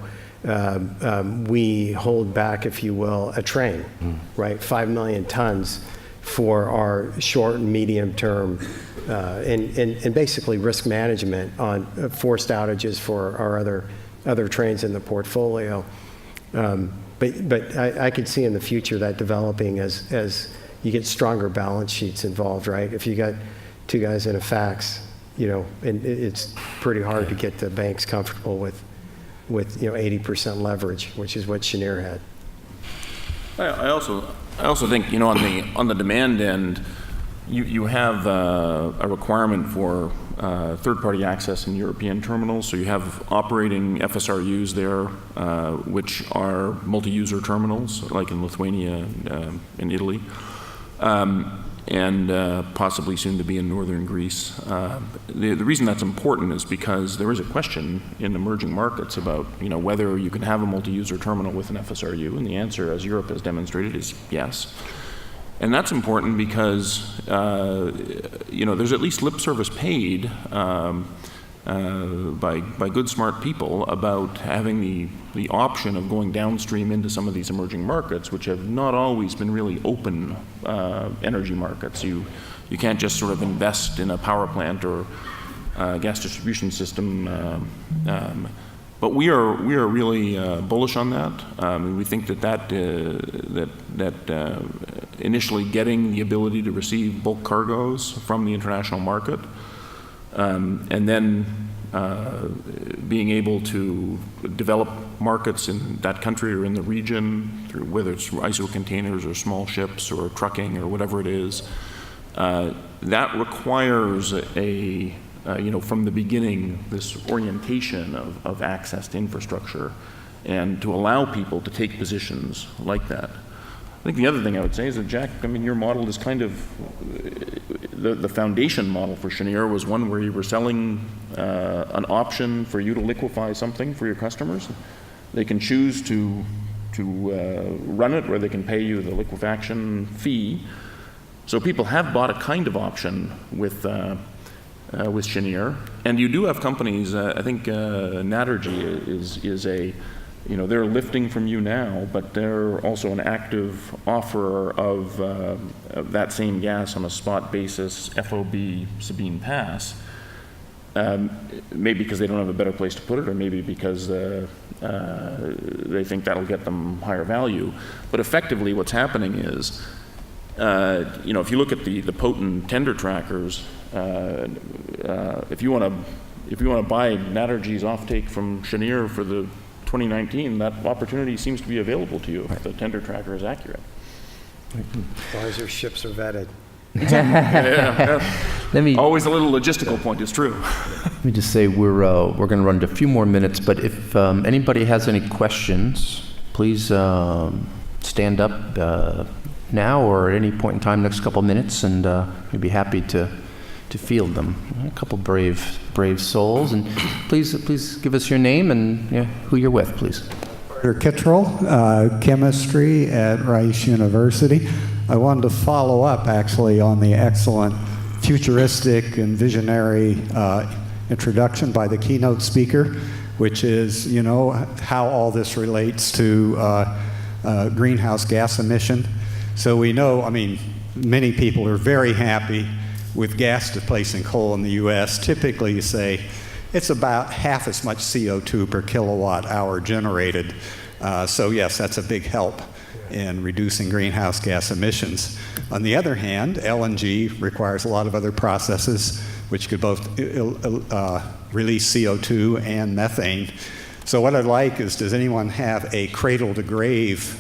we hold back, if you will, a train, right? 5 million tons for our short and medium term, and basically risk management on forced outages for our other trains in the portfolio. But I could see in the future that developing as you get stronger balance sheets involved, right? If you got two guys in a fax, and it's pretty hard to get the banks comfortable with 80% leverage, which is what Cheniere had. I also think, on the demand end, you have a requirement for third-party access in European terminals. So you have operating FSRUs there, which are multi-user terminals, like in Lithuania and Italy, and possibly soon to be in northern Greece. The reason that's important is because there is a question in emerging markets about whether you can have a multi-user terminal with an FSRU, and the answer, as Europe has demonstrated, is yes. And that's important because there's at least lip service paid by good, smart people about having the option of going downstream into some of these emerging markets, which have not always been really open energy markets. You can't just sort of invest in a power plant or gas distribution system But we are really bullish on that. We think that initially getting the ability to receive bulk cargoes from the international market, and then being able to develop markets in that country or in the region, through whether it's ISO containers or small ships or trucking or whatever it is, that requires from the beginning, this orientation of access to infrastructure and to allow people to take positions like that. I think the other thing I would say is that, Jack, your model is kind of, the foundation model for Cheniere was one where you were selling an option for you to liquefy something for your customers. They can choose to run it, or they can pay you the liquefaction fee. So people have bought a kind of option with Cheniere, and you do have companies. I think Naturgy is a, they're lifting from you now, but they're also an active offerer of that same gas on a spot basis, FOB Sabine Pass. Maybe because they don't have a better place to put it, or maybe because they think that'll get them higher value. But effectively, what's happening is, if you look at the potent tender trackers, if you want to buy Naturgy's offtake from Cheniere for the 2019, that opportunity seems to be available to you if the tender tracker is accurate. As long as your ships are vetted. Always a little logistical point, it's true. Let me just say we're going to run into a few more minutes, but if anybody has any questions, please stand up now or at any point in time, next couple minutes, and we'd be happy to field them. A couple brave souls, and please give us your name and who you're with, please. Dr. Kittrell, chemistry at Rice University. I wanted to follow up actually on the excellent futuristic and visionary introduction by the keynote speaker, which is, how all this relates to greenhouse gas emission. So we know, many people are very happy with gas displacing coal in the U.S. Typically, you say it's about half as much CO2 per kilowatt hour generated. So yes, that's a big help in reducing greenhouse gas emissions. On the other hand, LNG requires a lot of other processes which could both release CO2 and methane. So what I'd like is, does anyone have a cradle to grave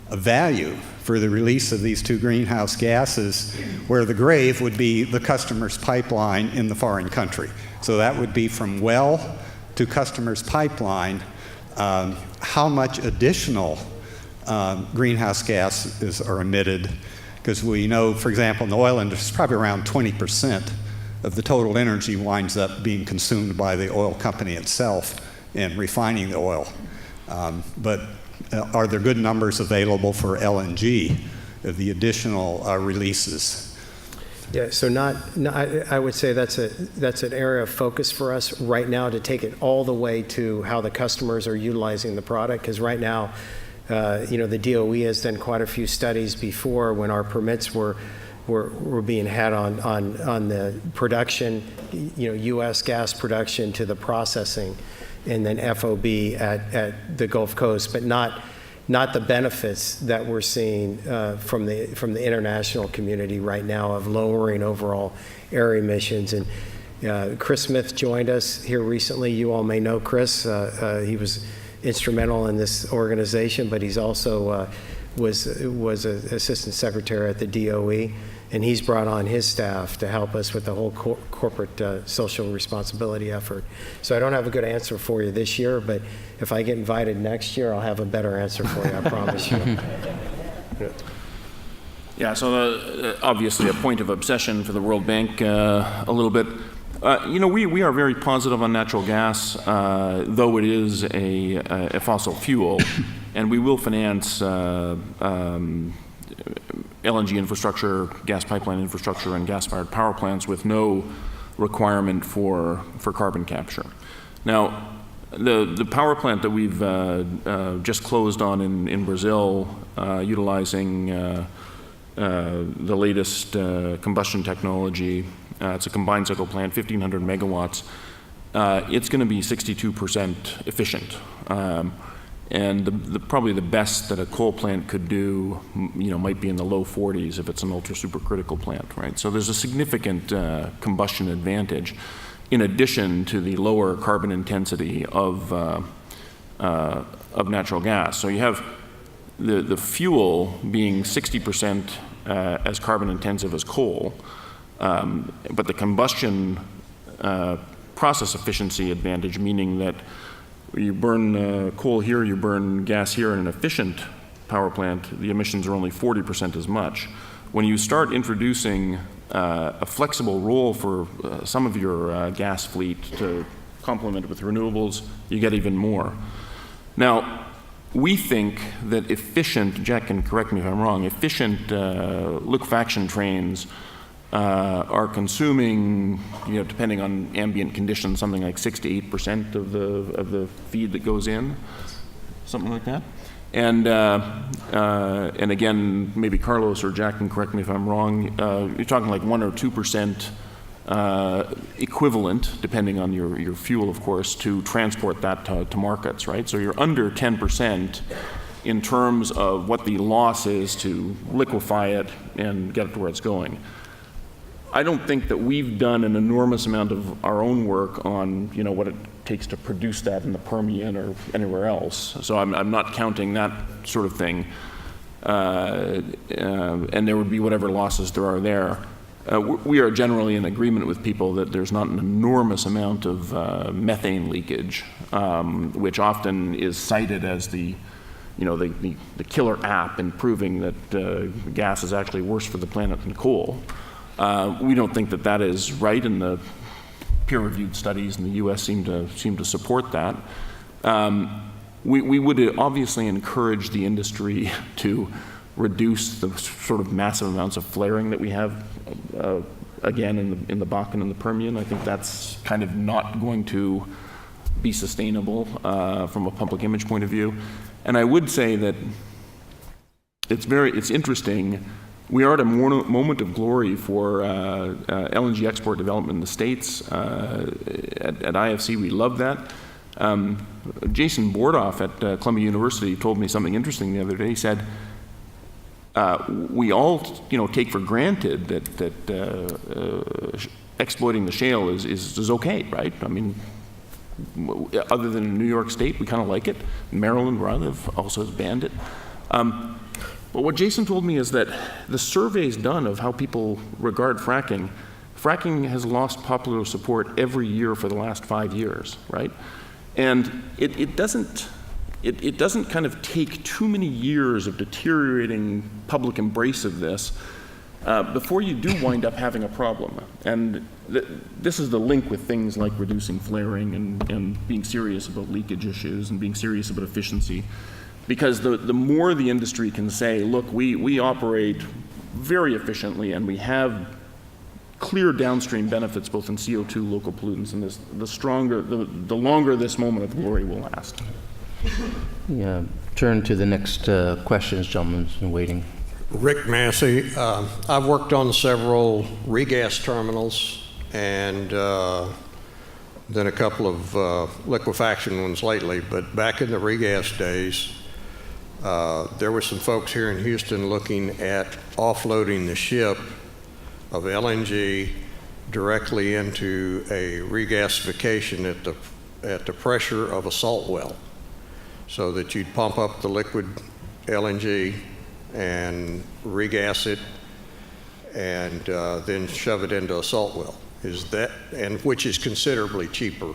value for the release of these two greenhouse gases, where the grave would be the customer's pipeline in the foreign country? So that would be from well to customer's pipeline. How much additional greenhouse gases are emitted? Because we know, for example, in the oil industry, probably around 20% of the total energy winds up being consumed by the oil company itself in refining the oil. But are there good numbers available for LNG, of the additional releases? Yeah, so I would say that's an area of focus for us right now, to take it all the way to how the customers are utilizing the product. Because right now, the DOE has done quite a few studies before, when our permits were being had on the production, U.S. gas production to the processing, and then FOB at the Gulf Coast, but not the benefits that we're seeing from the international community right now of lowering overall air emissions. And Chris Smith joined us here recently. You all may know Chris. He was instrumental in this organization, but he's also was an assistant secretary at the DOE. And he's brought on his staff to help us with the whole corporate social responsibility effort. So I don't have a good answer for you this year, but if I get invited next year, I'll have a better answer for you, I promise you. Yeah, so obviously a point of obsession for the World Bank a little bit. We are very positive on natural gas, though it is a fossil fuel, and we will finance LNG infrastructure, gas pipeline infrastructure, and gas-fired power plants with no requirement for carbon capture. Now, the power plant that we've just closed on in Brazil, utilizing the latest combustion technology, it's a combined cycle plant, 1,500 megawatts. it's going to be 62% efficient. And probably the best that a coal plant could do, might be in the low 40s if it's an ultra supercritical plant, right? So there's a significant combustion advantage in addition to the lower carbon intensity of natural gas. So you have the fuel being 60% as carbon intensive as coal, but the combustion process efficiency advantage, meaning that you burn coal here, you burn gas here in an efficient power plant, the emissions are only 40% as much. When you start introducing a flexible role for some of your gas fleet to complement with renewables, you get even more. Now, we think that efficient, Jack can correct me if I'm wrong, efficient liquefaction trains are consuming, depending on ambient conditions, something like 6 to 8% of the feed that goes in, something like that. And again, maybe Carlos or Jack can correct me if I'm wrong. You're talking like 1 or 2% equivalent, depending on your fuel, of course, to transport that to markets, right? So you're under 10% in terms of what the loss is to liquefy it and get it to where it's going. I don't think that we've done an enormous amount of our own work on, what it takes to produce that in the Permian or anywhere else. So I'm not counting that sort of thing. And there would be whatever losses there are there. We are generally in agreement with people that there's not an enormous amount of methane leakage, which often is cited as the killer app in proving that gas is actually worse for the planet than coal. We don't think that that is right, and the peer-reviewed studies in the U.S. seem to support that. We would obviously encourage the industry to reduce the sort of massive amounts of flaring that we have, again, in the Bakken and the Permian. I think that's kind of not going to be sustainable from a public image point of view. And I would say that it's interesting. We are at a moment of glory for LNG export development in the States. At IFC, we love that. Jason Bordoff at Columbia University told me something interesting the other day. He said, we all take for granted that exploiting the shale is okay, right? I mean, other than in New York State, we kind of like it. Maryland, where I live, also has banned it. But what Jason told me is that the surveys done of how people regard fracking has lost popular support every year for the last 5 years, right? And it doesn't kind of take too many years of deteriorating public embrace of this before you do wind up having a problem. And this is the link with things like reducing flaring and being serious about leakage issues and being serious about efficiency. Because the more the industry can say, look, we operate very efficiently and we have clear downstream benefits both in CO2, local pollutants, and the longer this moment of glory will last. Yeah, turn to the next questions, gentlemen's been waiting. Rick Massey. I've worked on several regas terminals and then a couple of liquefaction ones lately, but back in the regas days, there were some folks here in Houston looking at offloading the ship of LNG directly into a regasification at the pressure of a salt well, so that you'd pump up the liquid LNG and regas it and then shove it into a salt well. Which is considerably cheaper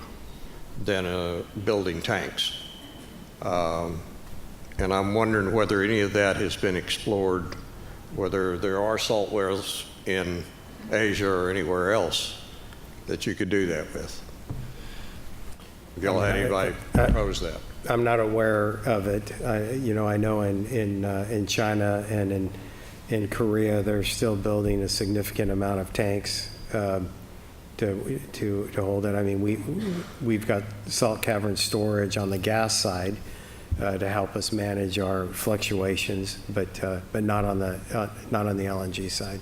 than building tanks. And I'm wondering whether any of that has been explored, whether there are salt wells in Asia or anywhere else that you could do that with. Have y'all had anybody propose that? I'm not aware of it. I know in China and in Korea, they're still building a significant amount of tanks to hold it. I mean, we've got salt cavern storage on the gas side to help us manage our fluctuations, but not on the LNG side.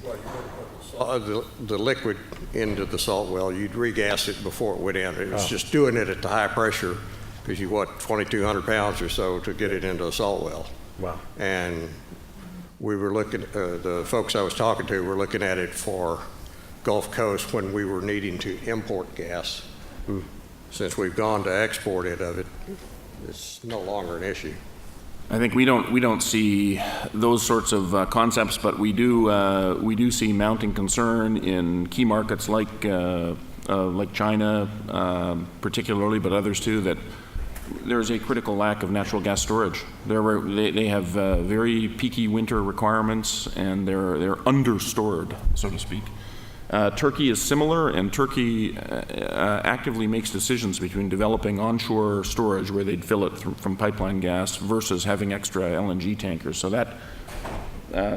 the liquid into the salt well, you'd regas it before it went in. It was just doing it at the high pressure because you want 2,200 pounds or so to get it into a salt well. Wow. And we were looking, the folks I was talking to were looking at it for Gulf Coast when we were needing to import gas. Since we've gone to export it of it, it's no longer an issue. I think we don't see those sorts of concepts, but we do see mounting concern in key markets like China, particularly, but others too, that there is a critical lack of natural gas storage. They have very peaky winter requirements, and they're understored, so to speak. Turkey is similar, and Turkey actively makes decisions between developing onshore storage where they'd fill it from pipeline gas versus having extra LNG tankers. So that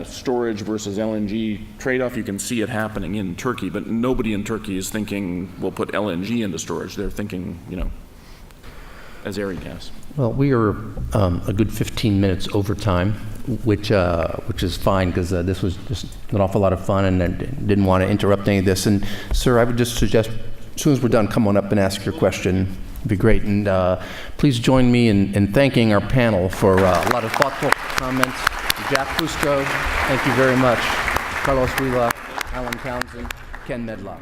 storage versus LNG trade-off, you can see it happening in Turkey, but nobody in Turkey is thinking we'll put LNG into storage. They're thinking, as area gas. Well, we are a good 15 minutes over time, which is fine because this was just an awful lot of fun, and I didn't want to interrupt any of this. And sir, I would just suggest, as soon as we're done, come on up and ask your question. It'd be great. And please join me in thanking our panel for a lot of thoughtful comments. Jack Fusco, thank you very much. Carlos Wheelock, Alan Townsend, Ken Medlock.